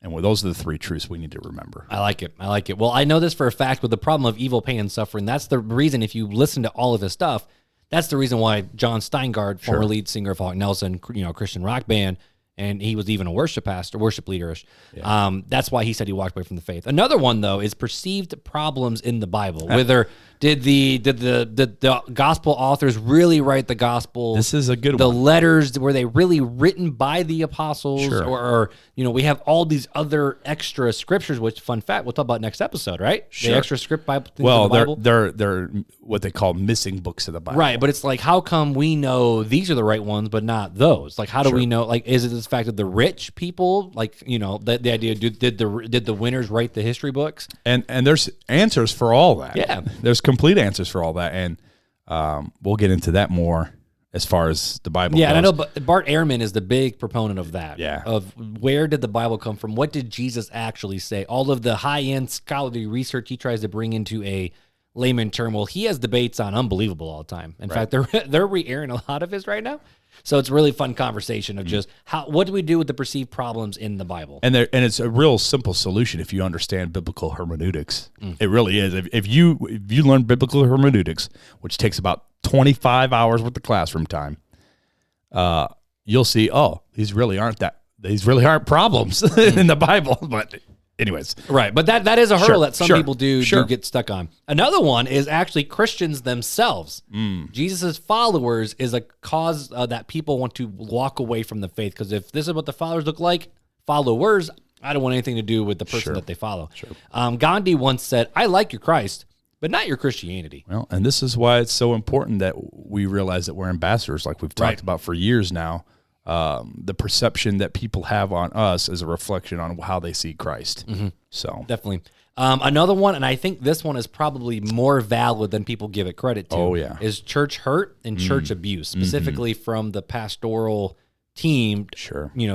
And those are the three truths we need to remember. I like it. Well, I know this for a fact with the problem of evil, pain, and suffering. That's the reason, if you listen to all of this stuff, that's the reason why John Steingard, former lead singer of Hawk Nelson, Christian rock band, and he was even a worship pastor, worship leader-ish. Yeah. That's why he said he walked away from the faith. Another one, though, is perceived problems in the Bible. Whether did the gospel authors really write the gospel? This is a good one. The letters, were they really written by the apostles? Sure. Or we have all these other extra scriptures, which, fun fact, we'll talk about next episode, right? Sure. The extra script Bible things in the Bible. They're what they call missing books of the Bible. Right, but it's like, how come we know these are the right ones, but not those? Like, how do we know? Like, is it this fact that the rich people, like, the idea, did the winners write the history books? And there's answers for all that. Yeah. There's complete answers for all that. And we'll get into that more as far as the Bible goes. And I know Bart Ehrman is the big proponent of that. Yeah. Of where did the Bible come from? What did Jesus actually say? All of the high-end scholarly research he tries to bring into a layman term. Well, he has debates on unbelievable all the time. In fact, they're re-airing a lot of his right now. So it's a really fun conversation of just what do we do with the perceived problems in the Bible? And it's a real simple solution if you understand biblical hermeneutics. It really is. If you learn biblical hermeneutics, which takes about 25 hours worth of classroom time, you'll see, these really aren't problems in the Bible. But anyways. Right, but that is a hurdle that some people do get stuck on. Another one is actually Christians themselves. Jesus' followers is a cause that people want to walk away from the faith, because if this is what the followers look like, followers, I don't want anything to do with the person that they follow. Gandhi once said, "I like your Christ, but not your Christianity." Well, and this is why it's so important that we realize that we're ambassadors, like we've talked about for years now. The perception that people have on us is a reflection on how they see Christ. So definitely. Another one, and I think this one is probably more valid than people give it credit to, is church hurt and church abuse, specifically from the pastoral team,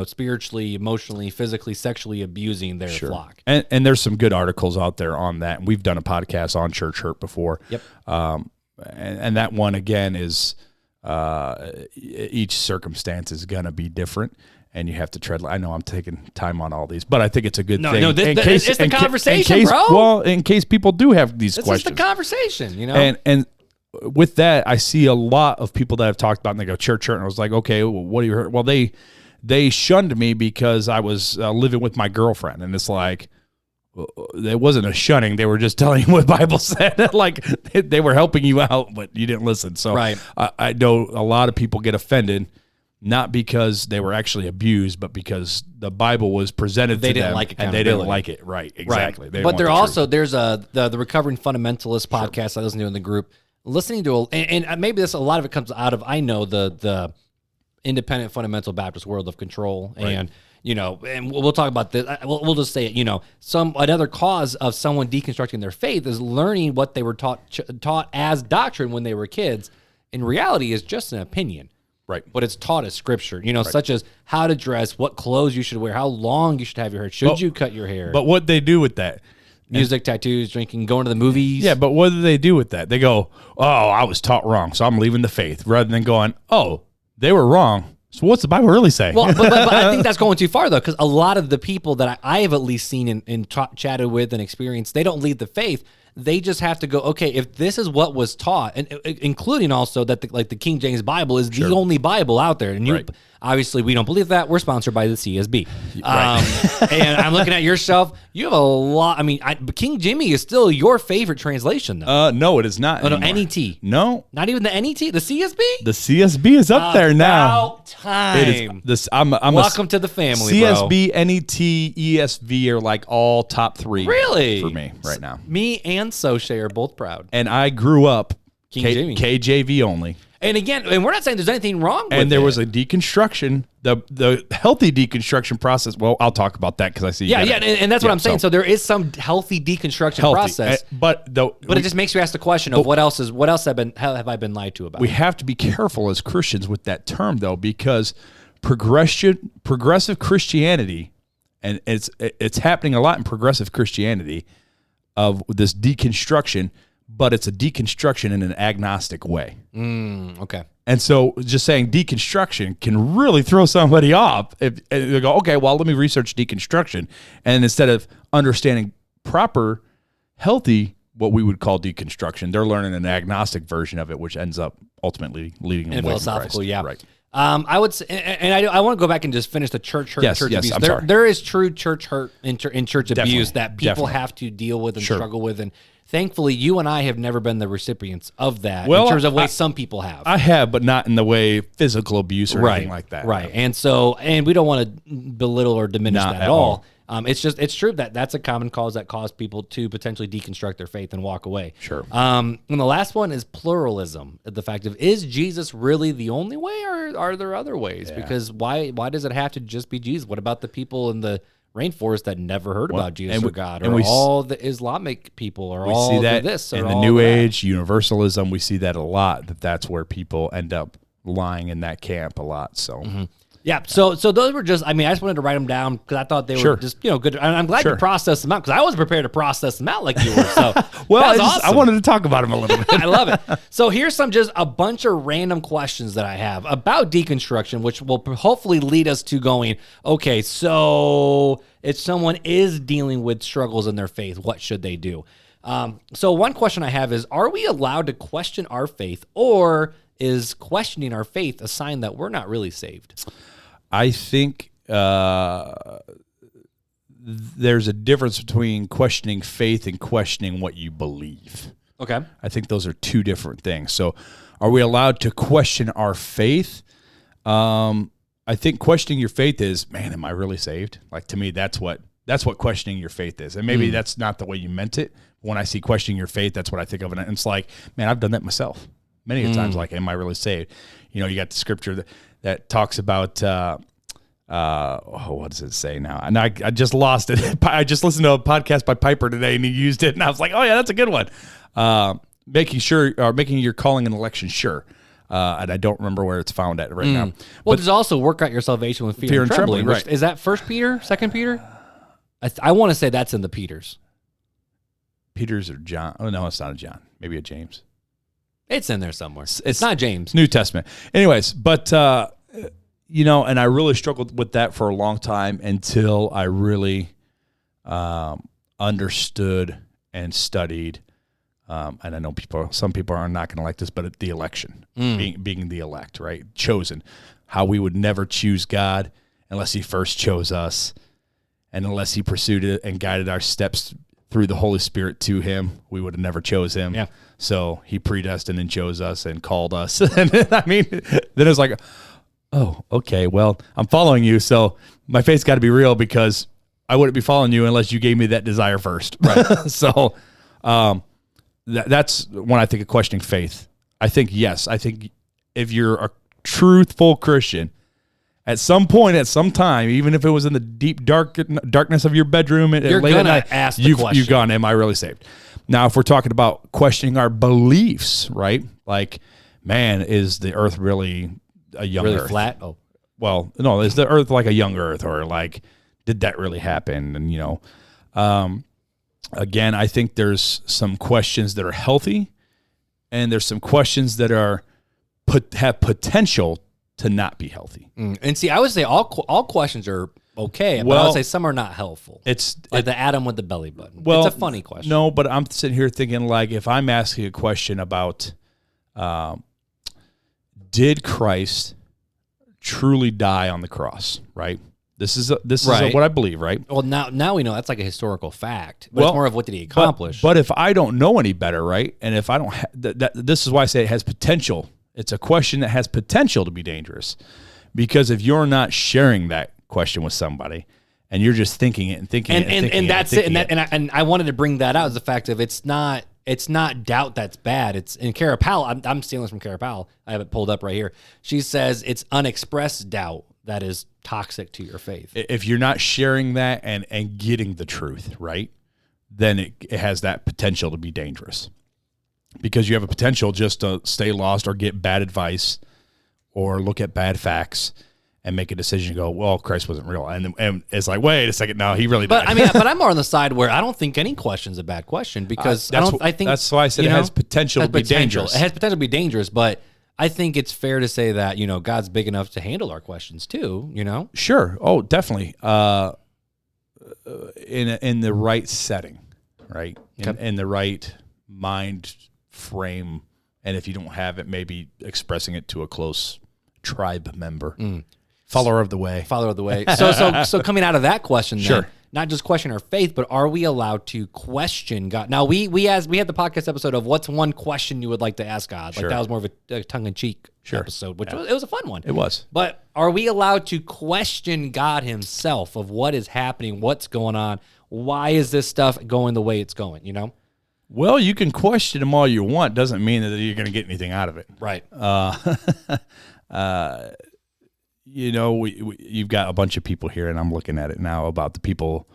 spiritually, emotionally, physically, sexually abusing their flock. And there's some good articles out there on that. And we've done a podcast on church hurt before. Yep. And that one, again, is each circumstance is going to be different, and you have to tread. I know I'm taking time on all these, but I think it's a good thing. No, it's the conversation, bro. Well, in case people do have these questions. This is the conversation, And with that, I see a lot of people that have talked about, and they go, church hurt, and I was like, okay, well, what do you heard? Well, they shunned me because I was living with my girlfriend, and it's like, it wasn't a shunning. They were just telling you what the Bible said. Like, they were helping you out, but you didn't listen. So I know a lot of people get offended, not because they were actually abused, but because the Bible was presented to them and they didn't like it. Right, exactly. Right. But there's the Recovering Fundamentalist podcast I listen to in the group. Listening to and maybe a lot of it comes out of, I know, the independent fundamental Baptist world of control and. And we'll talk about this. We'll just say it. Another cause of someone deconstructing their faith is learning what they were taught as doctrine when they were kids. In reality, is just an opinion, right? But it's taught as scripture. Such as how to dress, what clothes you should wear, how long you should have your hair, should you cut your hair. But what they do with that? Music, tattoos, drinking, going to the movies. Yeah, but what do they do with that? They go, I was taught wrong, so I'm leaving the faith, rather than going, they were wrong. So what's the Bible really say? Well, but I think that's going too far, though, because a lot of the people that I have at least seen and chatted with and experienced, they don't leave the faith. They just have to go, okay, if this is what was taught, and including also that the King James Bible is the only Bible out there. And Obviously, we don't believe that. We're sponsored by the CSB. Right. And I'm looking at your shelf. You have a lot. I mean, King Jimmy is still your favorite translation, though. No, it is not. Oh, no, anymore. NET. No. Not even the NET? The CSB? The CSB is up there now. About time. It is this. I'm Welcome to the family, CSB, NET, ESV are like all top 3. Really? For me right now. Me and Soche are both proud. And I grew up King Jimmy. KJV only. And again, and we're not saying there's anything wrong with it. And there was a deconstruction, the healthy deconstruction process. Well, I'll talk about that because I see. And that's what I'm saying. So there is some healthy deconstruction process, but it just makes you ask the question of what else have I been lied to about? We have to be careful as Christians with that term, though, because progressive Christianity, and it's happening a lot in progressive Christianity of this deconstruction. But it's a deconstruction in an agnostic way. Okay. And so just saying deconstruction can really throw somebody off. If they go, okay, well, let me research deconstruction. And instead of understanding proper, healthy, what we would call deconstruction, they're learning an agnostic version of it, which ends up ultimately leading them away from philosophical, Christ. yeah. Right. I would say, and I want to go back and just finish the church hurt, Yes, church yes, abuse. I'm sorry. There is true church hurt and church abuse that people definitely. have to deal with and Sure. struggle with. And thankfully, you and I have never been the recipients of that Well, in terms of ways some people have. I have, but not in the way physical abuse or anything like that. Right. And so, and we don't want to belittle or diminish Not that at at all. all. It's true that that's a common cause that caused people to potentially deconstruct their faith and walk away. Sure. And the last one is pluralism. The fact of, is Jesus really the only way, or are there other ways? Yeah. Because why does it have to just be Jesus? What about the people in the rainforest that never heard about Jesus or God, or all the Islamic people, or all see that this, or in the all New that? Age universalism? We see that a lot. That's where people end up lying in that camp a lot. So. Mm-hmm. Yeah, so those were just, I just wanted to write them down because I thought they were just, good. And I'm glad you processed them out because I wasn't prepared to process them out like you were. So, well, awesome. I wanted to talk about them a little bit. I love it. So here's a bunch of random questions that I have about deconstruction, which will hopefully lead us to going, okay, so if someone is dealing with struggles in their faith, what should they do? So one question I have is, are we allowed to question our faith, or is questioning our faith a sign that we're not really saved? I think there's a difference between questioning faith and questioning what you believe. Okay. I think those are two different things. So are we allowed to question our faith? I think questioning your faith is, man, am I really saved? Like, to me, that's what questioning your faith is. And maybe that's not the way you meant it. When I see questioning your faith, that's what I think of. And it's like, man, I've done that myself many times. Like, am I really saved? You got the scripture that talks about, what does it say now? And I just lost it. I just listened to a podcast by Piper today, and he used it, and I was like, oh yeah, that's a good one. Making your calling and election sure. And I don't remember where it's found at right now. Well, there's also work out your salvation with fear and trembling. right? Is that 1 Peter, 2 Peter? I want to say that's in the Peters. Peters or John? Oh no, it's not a John. Maybe a James. It's in there somewhere. It's not James. New Testament. Anyways, but and I really struggled with that for a long time until I really understood and studied. And I know some people are not going to like this, but the election, being the elect, right? Chosen. How we would never choose God unless he first chose us, and unless he pursued it and guided our steps through the Holy Spirit to him, we would have never chose him. Yeah. So he predestined and chose us and called us. And then it's like, oh, okay, well, I'm following you, so my faith's got to be real, because I wouldn't be following you unless you gave me that desire first. Right. So that's when I think of questioning faith. I think, yes, if you're a truthful Christian, at some point, at some time, even if it was in the deep darkness of your bedroom late at night, ask the you've question. gone, am I really saved? Now, if we're talking about questioning our beliefs, right? Like, man, is the earth really a young really earth? Flat? Oh. Well, no, is the earth like a young earth, or like, did that really happen? And, again, I think there's some questions that are healthy, and there's some questions that have potential to not be healthy. And see, I would say all questions are okay, but I would say some are not helpful. It's like the Adam with the belly button. Well, it's a funny question. No, but I'm sitting here thinking, like, if I'm asking a question about, did Christ truly die on the cross, right? This is Right. what I believe, right? Well, now we know that's like a historical fact. But it's more of what did he accomplish? But if I don't know any better, right? And if I don't, this is why I say it has potential. It's a question that has potential to be dangerous, because if you're not sharing that question with somebody and you're just thinking it and thinking it and that's it. And I wanted to bring that out as the fact of it's not doubt that's bad. It's in Kara Powell. I'm stealing this from Kara Powell. I have it pulled up right here. She says it's unexpressed doubt that is toxic to your faith. If you're not sharing that and getting the truth, right, then it has that potential to be dangerous, because you have a potential just to stay lost or get bad advice or look at bad facts and make a decision and go, well, Christ wasn't real. And it's like, wait a second, no, he really died. But I'm more on the side where I don't think any question's a bad question, because I think that's why I said it has potential to be dangerous. It has potential to be dangerous, but I think it's fair to say that, God's big enough to handle our questions too, Sure. Oh, definitely. In the right setting, right? In the right mind frame. And if you don't have it, maybe expressing it to a close tribe member. Follower of the way. So coming out of that question, then, sure, not just question our faith, but are we allowed to question God? Now we had the podcast episode of what's one question you would like to ask God. Like that was more of a tongue-in-cheek episode, which it was a fun one. It was. But are we allowed to question God himself of what is happening, what's going on? Why is this stuff going the way it's going, Well, you can question him all you want. Doesn't mean that you're going to get anything out of it. Right. You've got a bunch of people here, and I'm looking at it now about the people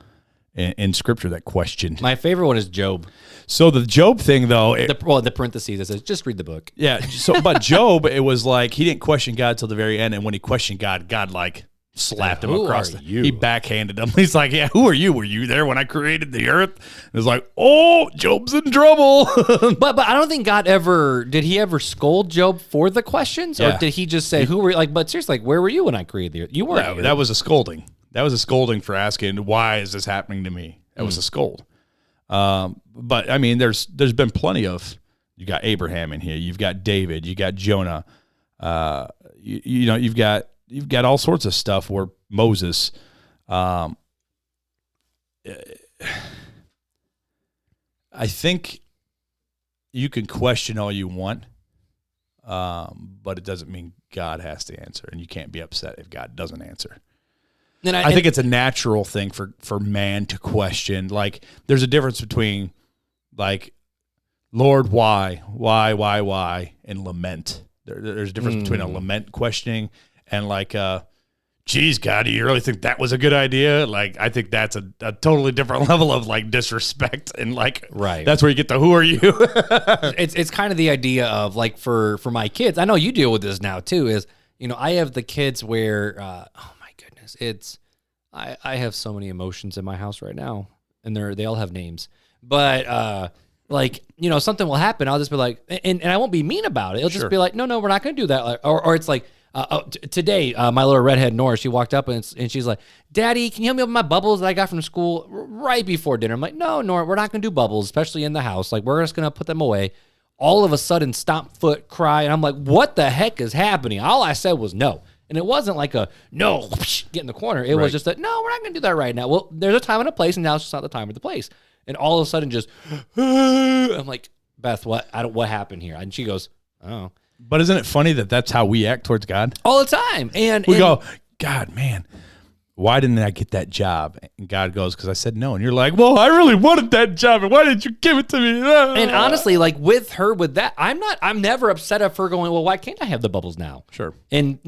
in Scripture that questioned. My favorite one is Job. So the Job thing, though, the parentheses it says just read the book. Yeah. So, but Job, it was like he didn't question God till the very end, and when he questioned God, God like slapped him across. He backhanded him. He's like, "Yeah, who are you? Were you there when I created the earth?" It was like, "Oh, Job's in trouble." but I don't think God did he ever scold Job for the questions, or did he just say, "Who were like?" But seriously, like, where were you when I created the earth? You weren't. That was a scolding. That was a scolding for asking, "Why is this happening to me?" That was a scold. But I mean, there's been plenty of. You got Abraham in here. You've got David. You got Jonah. You've got all sorts of stuff where Moses, I think you can question all you want, but it doesn't mean God has to answer, and you can't be upset if God doesn't answer. I think it's a natural thing for man to question. Like, there's a difference between, like, Lord, why, and lament. There's a difference between a lament questioning and like, geez, God, do you really think that was a good idea? Like, I think that's a totally different level of like disrespect, and like, right. That's where you get the who are you? It's kind of the idea of like for my kids. I know you deal with this now too. Is I have the kids where oh my goodness, I have so many emotions in my house right now, and they all have names, but like, something will happen. I'll just be like, and I won't be mean about it. It'll just be like, no, we're not going to do that. Or it's like, today, my little redhead Nora, she walked up and she's like, Daddy, can you help me open my bubbles that I got from school right before dinner? I'm like, no, Nora, we're not going to do bubbles, especially in the house. Like, we're just going to put them away. All of a sudden, stomp, foot, cry. And I'm like, what the heck is happening? All I said was no. And it wasn't like a no, get in the corner. It was just that, no, we're not going to do that right now. Well, there's a time and a place, and now it's just not the time or the place. And all of a sudden, just, I'm like, Beth, what happened here? And she goes, oh. But isn't it funny that that's how we act towards God? All the time. And we go, God, man, why didn't I get that job? And God goes, because I said no. And you're like, well, I really wanted that job, and why didn't you give it to me? And honestly, like with that, I'm never upset at her going, well, why can't I have the bubbles now? Sure. And,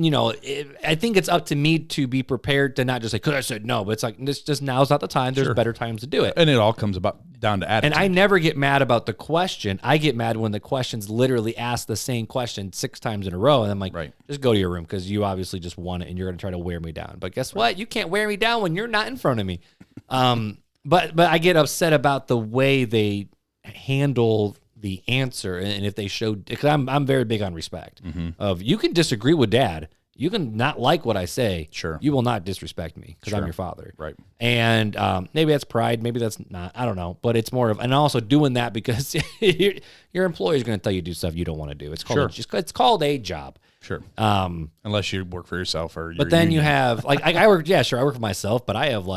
I think it's up to me to be prepared to not just say, because I said no, but it's like, this just now's not the time. There's better times to do it. And it all comes down to attitude. And I never get mad about the question. I get mad when the question's literally ask the same question 6 times in a row. And I'm like, just go to your room, because you obviously just want it and you're going to try to wear me down. But guess what? You can't wear me down when you're not in front of me. But I get upset about the way they handle the answer, and if they show, because I'm very big on respect. Of you can disagree with Dad, You can not like what I say. Sure. You will not disrespect me because I'm your father. Right. And maybe that's pride. Maybe that's not. I don't know. But it's more of, and also doing that because your employer is going to tell you to do stuff you don't want to do. It's called it's called a job. Sure. Unless you work for yourself or. But then you have I work. Yeah, sure. I work for myself, but I have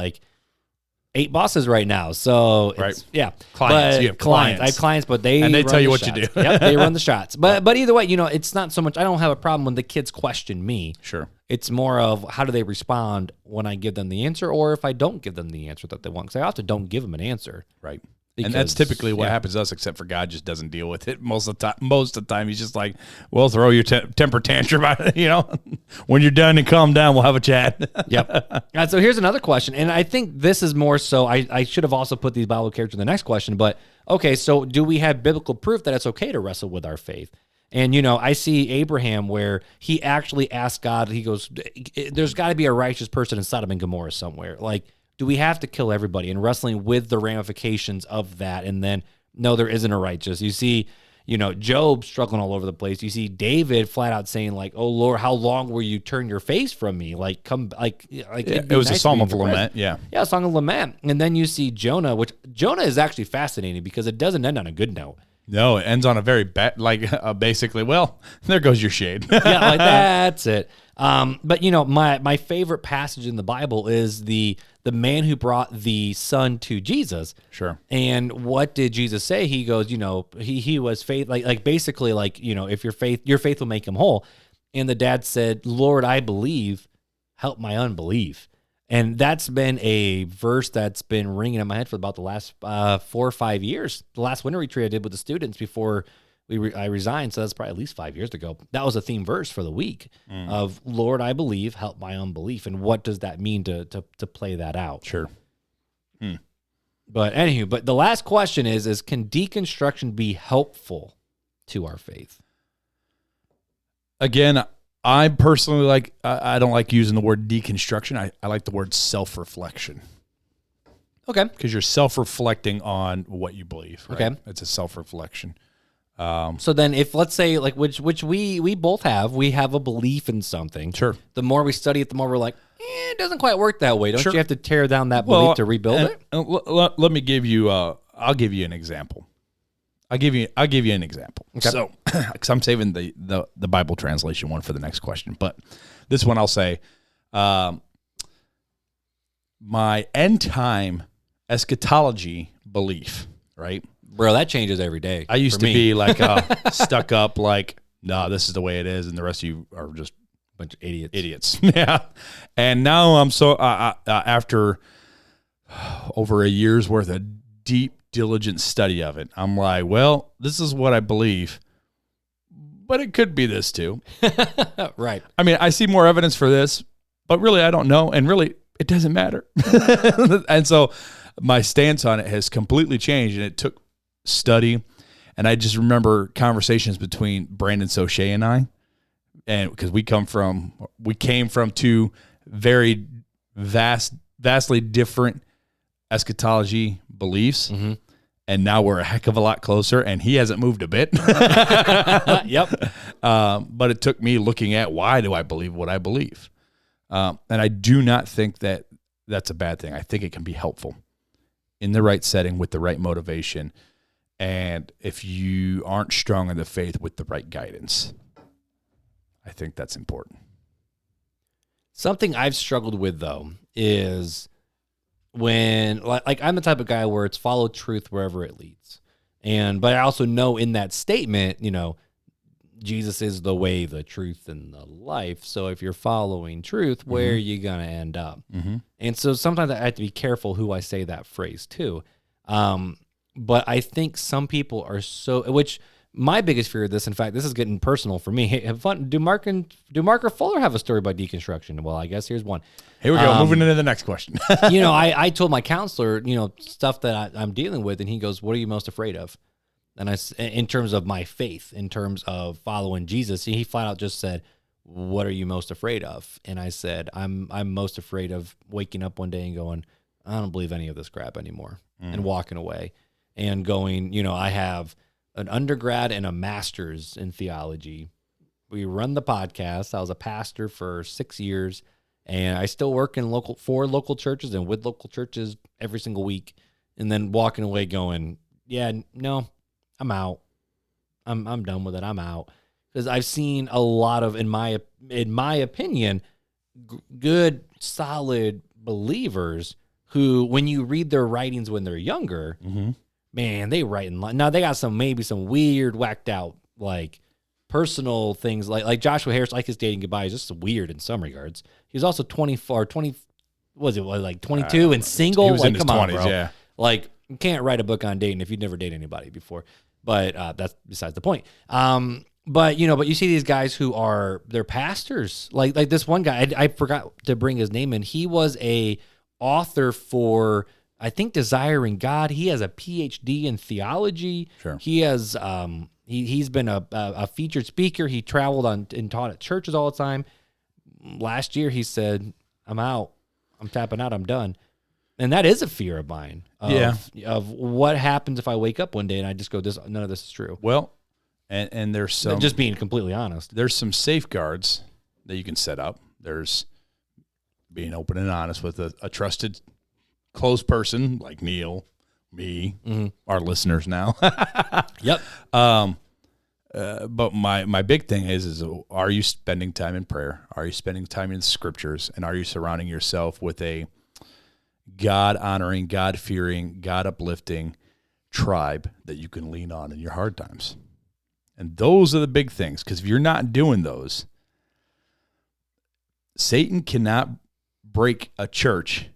8 bosses right now. So right. Yeah. Clients. You have clients. I have clients, but they tell you what shots. you do. Yep, they run the shots. But either way, it's not so much. I don't have a problem when the kids question me. Sure. It's more of how do they respond when I give them the answer, or if I don't give them the answer that they want. Because I often don't give them an answer. Right. And that's typically what happens to us, except for God just doesn't deal with it most of the time. Most of the time, he's just like, well, throw your temper tantrum out, when you're done and calm down, we'll have a chat. Yep. And so here's another question. And I think this is more so, I should have also put these Bible characters in the next question. But, okay, so do we have biblical proof that it's okay to wrestle with our faith? And, I see Abraham where he actually asked God, he goes, there's got to be a righteous person in Sodom and Gomorrah somewhere. Do we have to kill everybody? And wrestling with the ramifications of that. And then, no, there isn't a righteous. You see, Job struggling all over the place. You see David flat out saying oh Lord, how long will you turn your face from me? It was a psalm of lament. Yeah. Yeah, a song of lament. And then you see Jonah, which Jonah is actually fascinating because it doesn't end on a good note. No, it ends on a very bad, basically, well, there goes your shade. Yeah, that's it. But my favorite passage in the Bible is the man who brought the son to Jesus. Sure. And what did Jesus say? He goes, he was faith, basically, if your faith will make him whole. And the dad said, Lord, I believe, help my unbelief. And that's been a verse that's been ringing in my head for about the last 4 or 5 years. The last winter retreat I did with the students before I resigned, so that's probably at least 5 years ago. That was a theme verse for the week of Lord, I believe, help my unbelief. And what does that mean to play that out? Sure. But anywho, the last question is can deconstruction be helpful to our faith? Again, I personally I don't like using the word deconstruction. I like the word self-reflection. Okay. Because you're self-reflecting on what you believe. Right? Okay. It's a self-reflection. So then if, let's say, which we both have, we have a belief in something. Sure. The more we study it, the more we're like, it doesn't quite work that way. Don't Sure. you have to tear down that belief to rebuild it? Let me give you, I'll give you an example. I'll give you an example. Okay. So, because I'm saving the Bible translation one for the next question, but this one I'll say, my end time eschatology belief, right? Bro, that changes every day. I used to be stuck up, no, this is the way it is, and the rest of you are just a bunch of idiots. Idiots, yeah. And now I'm so after over a year's worth of deep, diligent study of it, I'm like, well, this is what I believe, but it could be this too. Right. I mean, I see more evidence for this, but really I don't know, and really it doesn't matter. And so my stance on it has completely changed, and it took study. And I just remember conversations between Brandon Soche and I, and because we came from two very vastly different eschatology beliefs. Mm-hmm. And now we're a heck of a lot closer, and he hasn't moved a bit. Yep. But it took me looking at why do I believe what I believe. And I do not think that that's a bad thing. I think it can be helpful in the right setting with the right motivation. And if you aren't strong in the faith with the right guidance, I think that's important. Something I've struggled with, though, is when, I'm the type of guy where it's follow truth wherever it leads. But I also know in that statement, Jesus is the way, the truth, and the life. So if you're following truth, where are you going to end up? Mm-hmm. And so sometimes I have to be careful who I say that phrase to. But I think some people are which my biggest fear of this, in fact, this is getting personal for me. Hey, have fun. Do Marc or Fuller have a story about deconstruction? Well, I guess here's one. Here we go. Moving into the next question. I told my counselor, stuff that I'm dealing with, and he goes, "What are you most afraid of?" And in terms of my faith, in terms of following Jesus, he flat out just said, "What are you most afraid of?" And I said, "I'm most afraid of waking up one day and going, I don't believe any of this crap anymore," and walking away and going, I have an undergrad and a master's in theology. We run the podcast. I was a pastor for 6 years, and I still work in for local churches and with local churches every single week. And then walking away going, yeah, no, I'm out. I'm done with it. I'm out. Because I've seen a lot of, in my opinion, good, solid believers who, when you read their writings when they're younger, man, they write in line. Now they got maybe some weird, whacked out, like personal things, like Joshua Harris, like his dating goodbye is just weird in some regards. He was also 24, 20, was it like 22 and single? He was like, in his come 20s, on, bro. yeah. Like, you can't write a book on dating if you've never dated anybody before. But that's besides the point. But you see these guys who they're pastors. Like this one guy, I forgot to bring his name in. He was a author for, I think, Desiring God. He has a PhD in theology. Sure. He has he's been a featured speaker. He traveled and taught at churches all the time. Last year he said, "I'm out. I'm tapping out. I'm done." And that is a fear of mine. Of what happens if I wake up one day and I just go, none of this is true. Well, and there's some, just being completely honest, there's some safeguards that you can set up. There's being open and honest with a trusted, close person like Neil, me, our listeners now. Yep. But my big thing is are you spending time in prayer? Are you spending time in scriptures? And are you surrounding yourself with a God-honoring, God-fearing, God-uplifting tribe that you can lean on in your hard times? And those are the big things, because if you're not doing those, Satan cannot break a church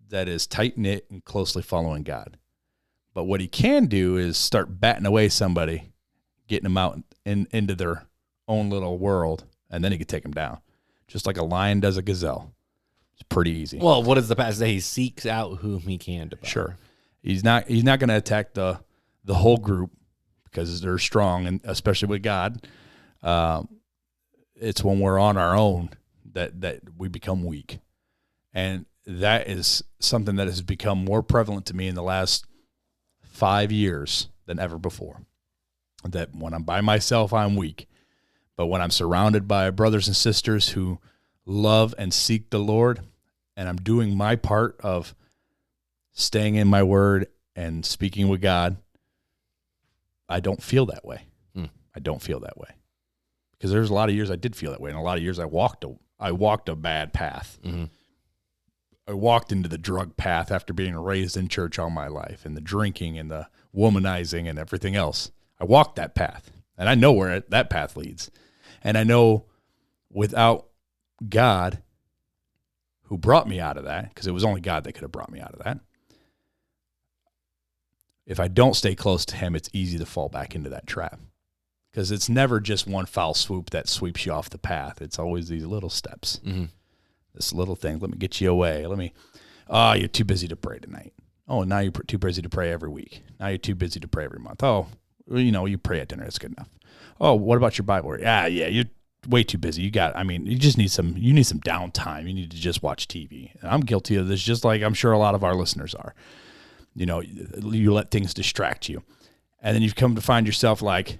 that is tight-knit and closely following God. But what he can do is start batting away somebody, getting them out into their own little world, and then he can take them down, just like a lion does a gazelle. It's pretty easy. Well, what does the passage say? He seeks out whom he can devour. Sure. He's not going to attack the whole group because they're strong, and especially with God. It's when we're on our own that we become weak. And that is something that has become more prevalent to me in the last 5 years than ever before. That when I'm by myself, I'm weak. But when I'm surrounded by brothers and sisters who love and seek the Lord, and I'm doing my part of staying in my word and speaking with God, I don't feel that way. I don't feel that way. Because there's a lot of years I did feel that way, and a lot of years I walked a bad path. I walked into the drug path after being raised in church all my life, and the drinking and the womanizing and everything else. I walked that path, and I know where that path leads. And I know without God, who brought me out of that, because it was only God that could have brought me out of that, if I don't stay close to him, it's easy to fall back into that trap. Because it's never just one foul swoop that sweeps you off the path. It's always these little steps. This little thing, let me get you away. You're too busy to pray tonight. Oh, now you're too busy to pray every week. Now you're too busy to pray every month. Oh, you pray at dinner. That's good enough. Oh, what about your Bible? Yeah, you're way too busy. You just need some downtime. You need to just watch TV. And I'm guilty of this, just like I'm sure a lot of our listeners are. You let things distract you. And then you've come to find yourself like,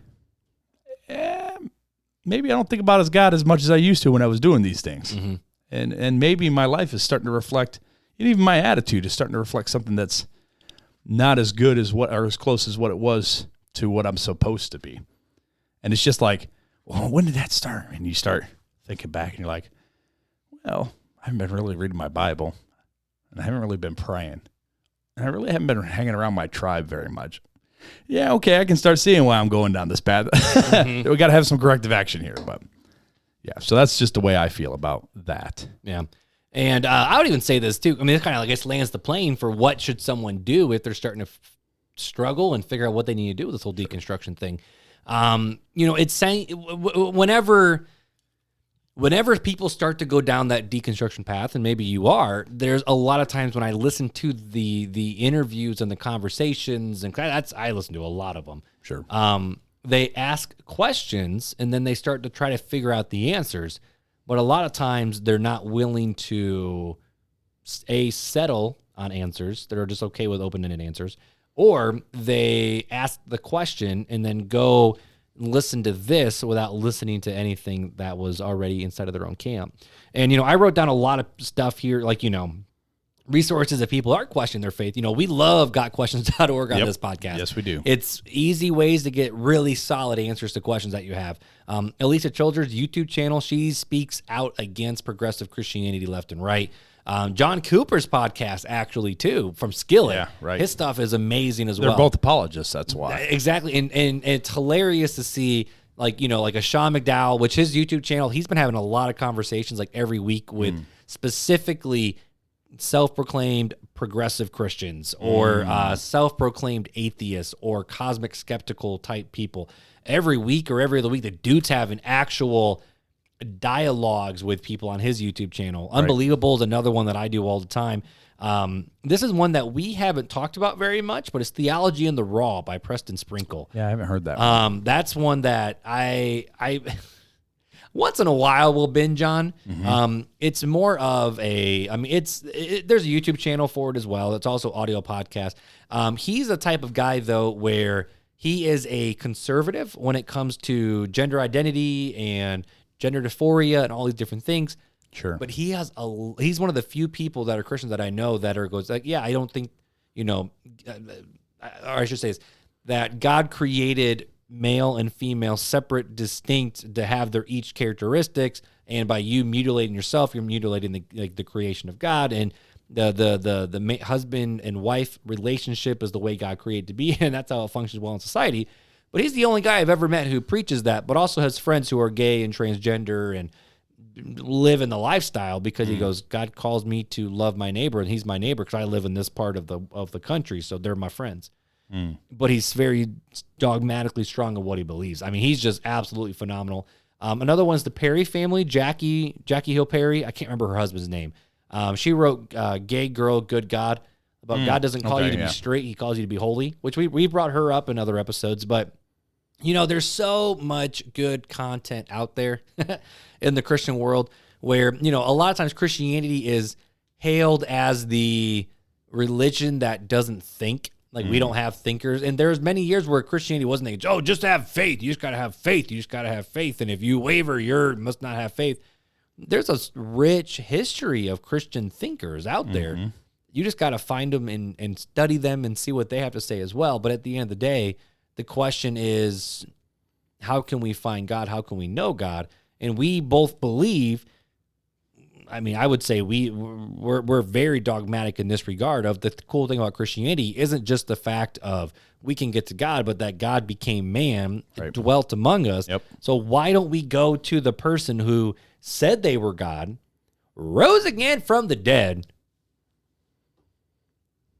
maybe I don't think about God as much as I used to when I was doing these things. And maybe my life is starting to reflect, and even my attitude is starting to reflect something that's not as good as or as close as what it was to what I'm supposed to be. And it's just like, well, when did that start? And you start thinking back and you're like, well, I haven't been really reading my Bible, and I haven't really been praying, and I really haven't been hanging around my tribe very much. Yeah, okay, I can start seeing why I'm going down this path. We got to have some corrective action here, but yeah, so that's just the way I feel about that. Yeah. And I would even say this too. I mean, it kind of, I guess, lands the plane for what should someone do if they're starting to struggle and figure out what they need to do with this whole deconstruction thing. It's saying whenever people start to go down that deconstruction path, and maybe you are, there's a lot of times when I listen to the interviews and the conversations, and I listen to a lot of them. Sure. They ask questions, and then they start to try to figure out the answers. But a lot of times they're not willing to, settle on answers. They're just okay with open-ended answers. Or they ask the question and then go listen to this without listening to anything that was already inside of their own camp. And, I wrote down a lot of stuff here, like, resources if people are questioning their faith. We love gotquestions.org on this podcast. Yes, we do. It's easy ways to get really solid answers to questions that you have. Elisa Childers' YouTube channel, she speaks out against progressive Christianity left and right. John Cooper's podcast, actually, too, from Skillet. Yeah, right. His stuff is amazing as well. They're both apologists, that's why. Exactly. And it's hilarious to see, like a Sean McDowell, which his YouTube channel, he's been having a lot of conversations like every week with specifically self-proclaimed progressive Christians or self-proclaimed atheists or cosmic skeptical type people. Every week or every other week, the dude's having actual dialogues with people on his YouTube channel. Unbelievable is another one that I do all the time. This is one that we haven't talked about very much, but it's Theology in the Raw by Preston Sprinkle. Yeah, I haven't heard that one. That's one that I once in a while will binge on. It's more of there's a YouTube channel for it as well. It's also audio podcast. He's the type of guy, though, where he is a conservative when it comes to gender identity and gender dysphoria and all these different things. Sure. But he's one of the few people that are Christians that I know that goes like, yeah, I don't think, or I should say is that God created male and female separate, distinct, to have their each characteristics, and by you mutilating yourself, you're mutilating the creation of God, and the husband and wife relationship is the way God created to be, and that's how it functions well in society. But he's the only guy I've ever met who preaches that, but also has friends who are gay and transgender and live in the lifestyle because he goes, God calls me to love my neighbor, and he's my neighbor because I live in this part of the country, so they're my friends. But he's very dogmatically strong in what he believes. I mean, he's just absolutely phenomenal. Another one's the Perry family, Jackie Hill Perry. I can't remember her husband's name. She wrote Gay Girl, Good God, about God doesn't call you to be straight, he calls you to be holy, which we brought her up in other episodes. But, there's so much good content out there in the Christian world where, a lot of times Christianity is hailed as the religion that doesn't think. Like, we don't have thinkers. And there's many years where Christianity wasn't thinking, just have faith. You just got to have faith. You just got to have faith. And if you waver, you must not have faith. There's a rich history of Christian thinkers out there. You just got to find them and study them and see what they have to say as well. But at the end of the day, the question is, how can we find God? How can we know God? And we both believe, I would say we're very dogmatic in this regard of the cool thing about Christianity isn't just the fact of we can get to God, but that God became man, dwelt among us. Yep. So why don't we go to the person who said they were God, rose again from the dead,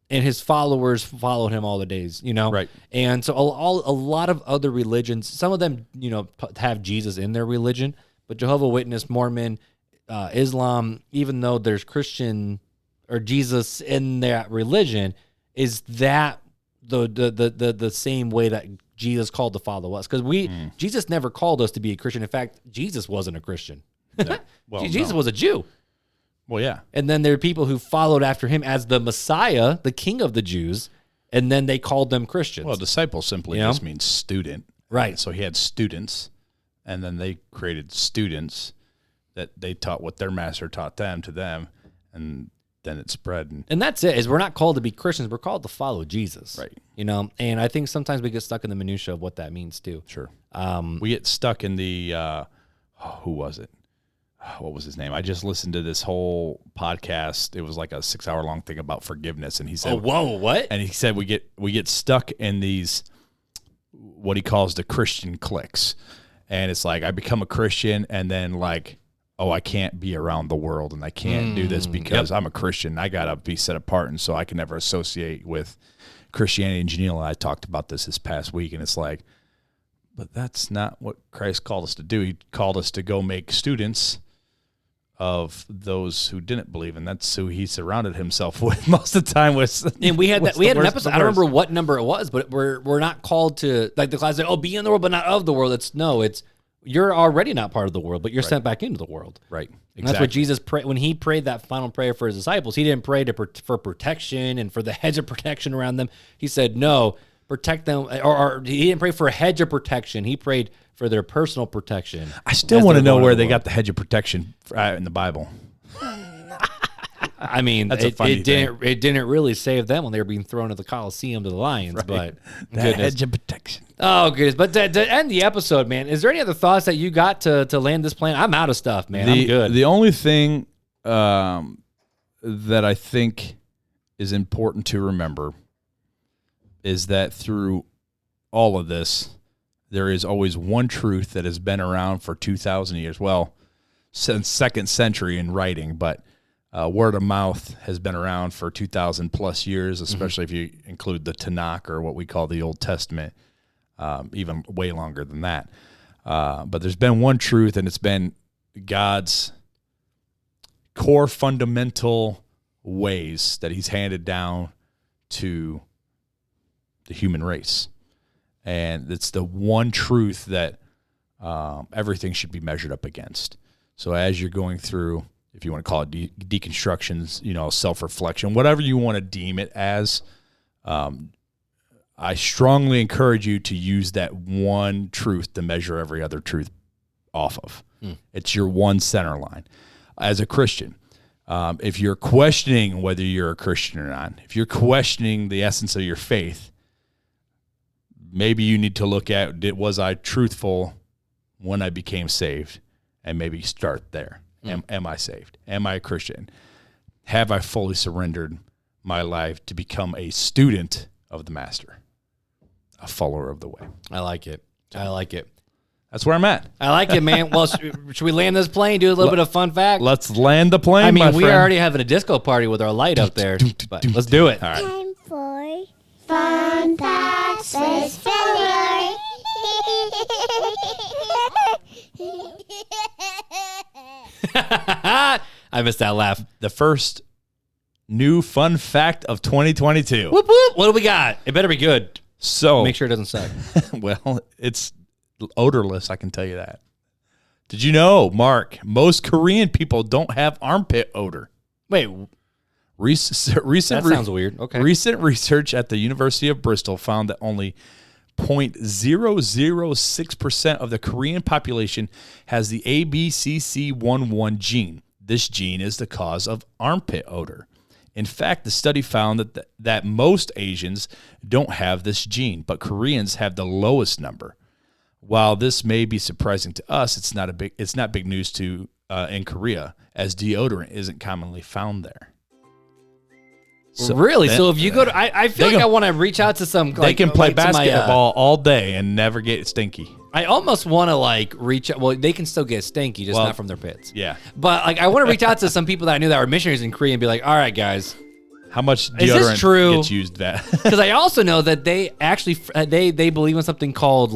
and his followers followed him all the days, Right. And so a lot of other religions, some of them, have Jesus in their religion, but Jehovah's Witness, Mormon, Islam, even though there's Christian or Jesus in that religion, is that the same way that Jesus called to follow us? Because Jesus never called us to be a Christian. In fact, Jesus wasn't a Christian. No. Well, Jesus was a Jew. Well, yeah. And then there are people who followed after him as the Messiah, the King of the Jews, and then they called them Christians. Well, disciple simply just means student. Right. So he had students, and then they created students that they taught what their master taught them to them, and then it spread. And that's it, is we're not called to be Christians, we're called to follow Jesus. Right. And I think sometimes we get stuck in the minutia of what that means too. Sure. We get stuck in the, who was it? What was his name? I just listened to this whole podcast. It was like a 6-hour long thing about forgiveness. And he said, whoa, what? And he said, we get stuck in these, what he calls the Christian cliques. And it's like, I become a Christian and then like, I can't be around the world and I can't do this because I'm a Christian. I got to be set apart. And so I can never associate with Christianity. And Janelle and I talked about this past week. And it's like, but that's not what Christ called us to do. He called us to go make students of those who didn't believe, and that's who he surrounded himself with most of the time. And we had an episode. I don't remember what number it was, but we're not called to, like the class said, be in the world, but not of the world. It's you're already not part of the world, but you're sent back into the world. Right. Exactly. And that's what Jesus prayed when he prayed that final prayer for his disciples. He didn't pray for protection and for the hedge of protection around them. He said, no, protect them, or he didn't pray for a hedge of protection. He prayed for their personal protection. I still want to know where they got the hedge of protection in the Bible. I mean, it didn't really save them when they were being thrown to the Coliseum to the lions, right. But that hedge of protection. Oh, goodness. But to end the episode, man, is there any other thoughts that you got to land this plane? I'm out of stuff, man. I'm good. The only thing that I think is important to remember is that through all of this, there is always one truth that has been around for 2,000 years. Well, since 2nd century in writing, but word of mouth has been around for 2,000 plus years, especially if you include the Tanakh, or what we call the Old Testament, even way longer than that. But there's been one truth, and it's been God's core fundamental ways that he's handed down to the human race. And it's the one truth that everything should be measured up against. So as you're going through, if you want to call it deconstructions, self-reflection, whatever you want to deem it as, I strongly encourage you to use that one truth to measure every other truth off of. It's your one center line. As a Christian, if you're questioning whether you're a Christian or not, if you're questioning the essence of your faith, maybe you need to look at, was I truthful when I became saved? And maybe start there. Am I saved? Am I a Christian? Have I fully surrendered my life to become a student of the Master, a follower of the way? I like it. That's where I'm at. I like it, man. Well, should we land this plane, do a little bit of fun fact? Let's land the plane, I mean, my we friend. are already having a disco party with our light up there, but let's do it. All right. Time for Fun Facts with Filler. I missed that laugh. The first new fun fact of 2022. Whoop, whoop. What do we got? It better be good. So Make sure it doesn't suck. well, it's odorless, I can tell you that. Did you know, Mark, most Korean people don't have armpit odor? Wait, Recent that sounds weird. Okay. Recent research at the University of Bristol found that only 0.006% of the Korean population has the ABCC11 gene. This gene is the cause of armpit odor. In fact, the study found that most Asians don't have this gene, but Koreans have the lowest number. While this may be surprising to us, it's not big news in Korea, as deodorant isn't commonly found there. So if you go to, I feel like I want to reach out to some. They can play basketball all day and never get stinky. I almost want to reach out. Well, they can still get stinky, just not from their pits. Yeah. But I want to reach out to some people that I knew that were missionaries in Korea and be like, all right, guys, how much is this deodorant true? Gets used that? Because I also know that they actually they believe in something called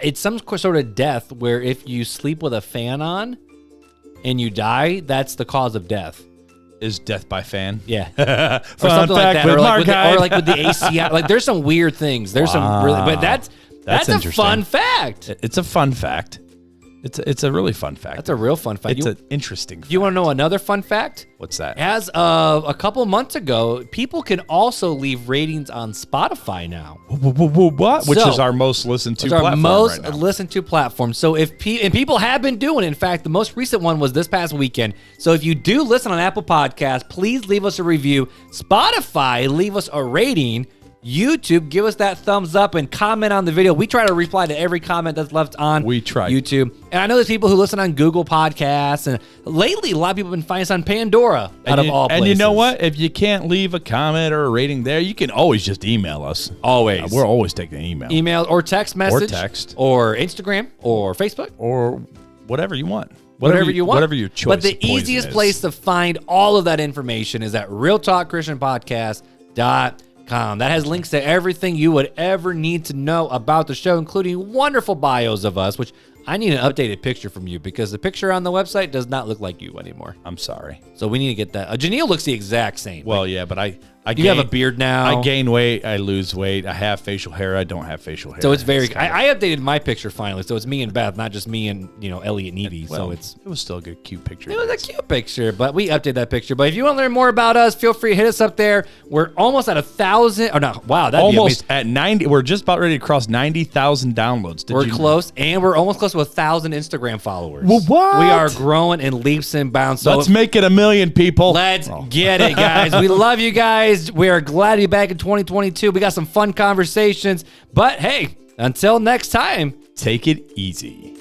it's some sort of death where if you sleep with a fan on and you die, that's the cause of death. Is death by fan? Yeah. Fun something like fact that. with Or Marc Hyde. with the ACI. There's some weird things. There's some really, but that's a interesting. fun fact. It's a fun fact. It's a really fun fact. That's a real fun fact. It's an interesting fact. You want to know another fun fact? What's that? As of a couple months ago, people can also leave ratings on Spotify now. What? Which So, is our most listened to It's our platform most right now. listened to platform. So and people have been doing it. In fact, the most recent one was this past weekend. So if you do listen on Apple Podcasts, please leave us a review. Spotify, leave us a rating. YouTube, give us that thumbs up and comment on the video. We try to reply to every comment that's left on YouTube. And I know there's people who listen on Google Podcasts, and lately a lot of people have been finding us on Pandora out of all places. And you know what? If you can't leave a comment or a rating there, you can always just email us. Always. We're always taking email. Email or text message. Or text. Or Instagram or Facebook. Or whatever you want. Whatever you want. Whatever your choice. But the easiest place to find all of that information is at realtalkchristianpodcast.com. That has links to everything you would ever need to know about the show, including wonderful bios of us, which I need an updated picture from you because the picture on the website does not look like you anymore. I'm sorry. So we need to get that. Janelle looks the exact same. Well, yeah, but you have a beard now. I gain weight. I lose weight. I have facial hair. I don't have facial hair. So it's very. I updated my picture finally. So it's me and Beth, not just me and Elliot and Evie. Well, so it was still a good, cute picture. It was a cute picture, but we updated that picture. But if you want to learn more about us, feel free to hit us up there. We're almost at 1,000. Or no, wow, that'd almost be at 90. We're just about ready to cross 90,000 downloads. We're close, and we're almost close to 1,000 Instagram followers. Well, what? We are growing in leaps and bounds. So let's make it 1 million, people. Let's get it, guys. We love you guys. We are glad to be back in 2022. We got some fun conversations. But hey, until next time, take it easy.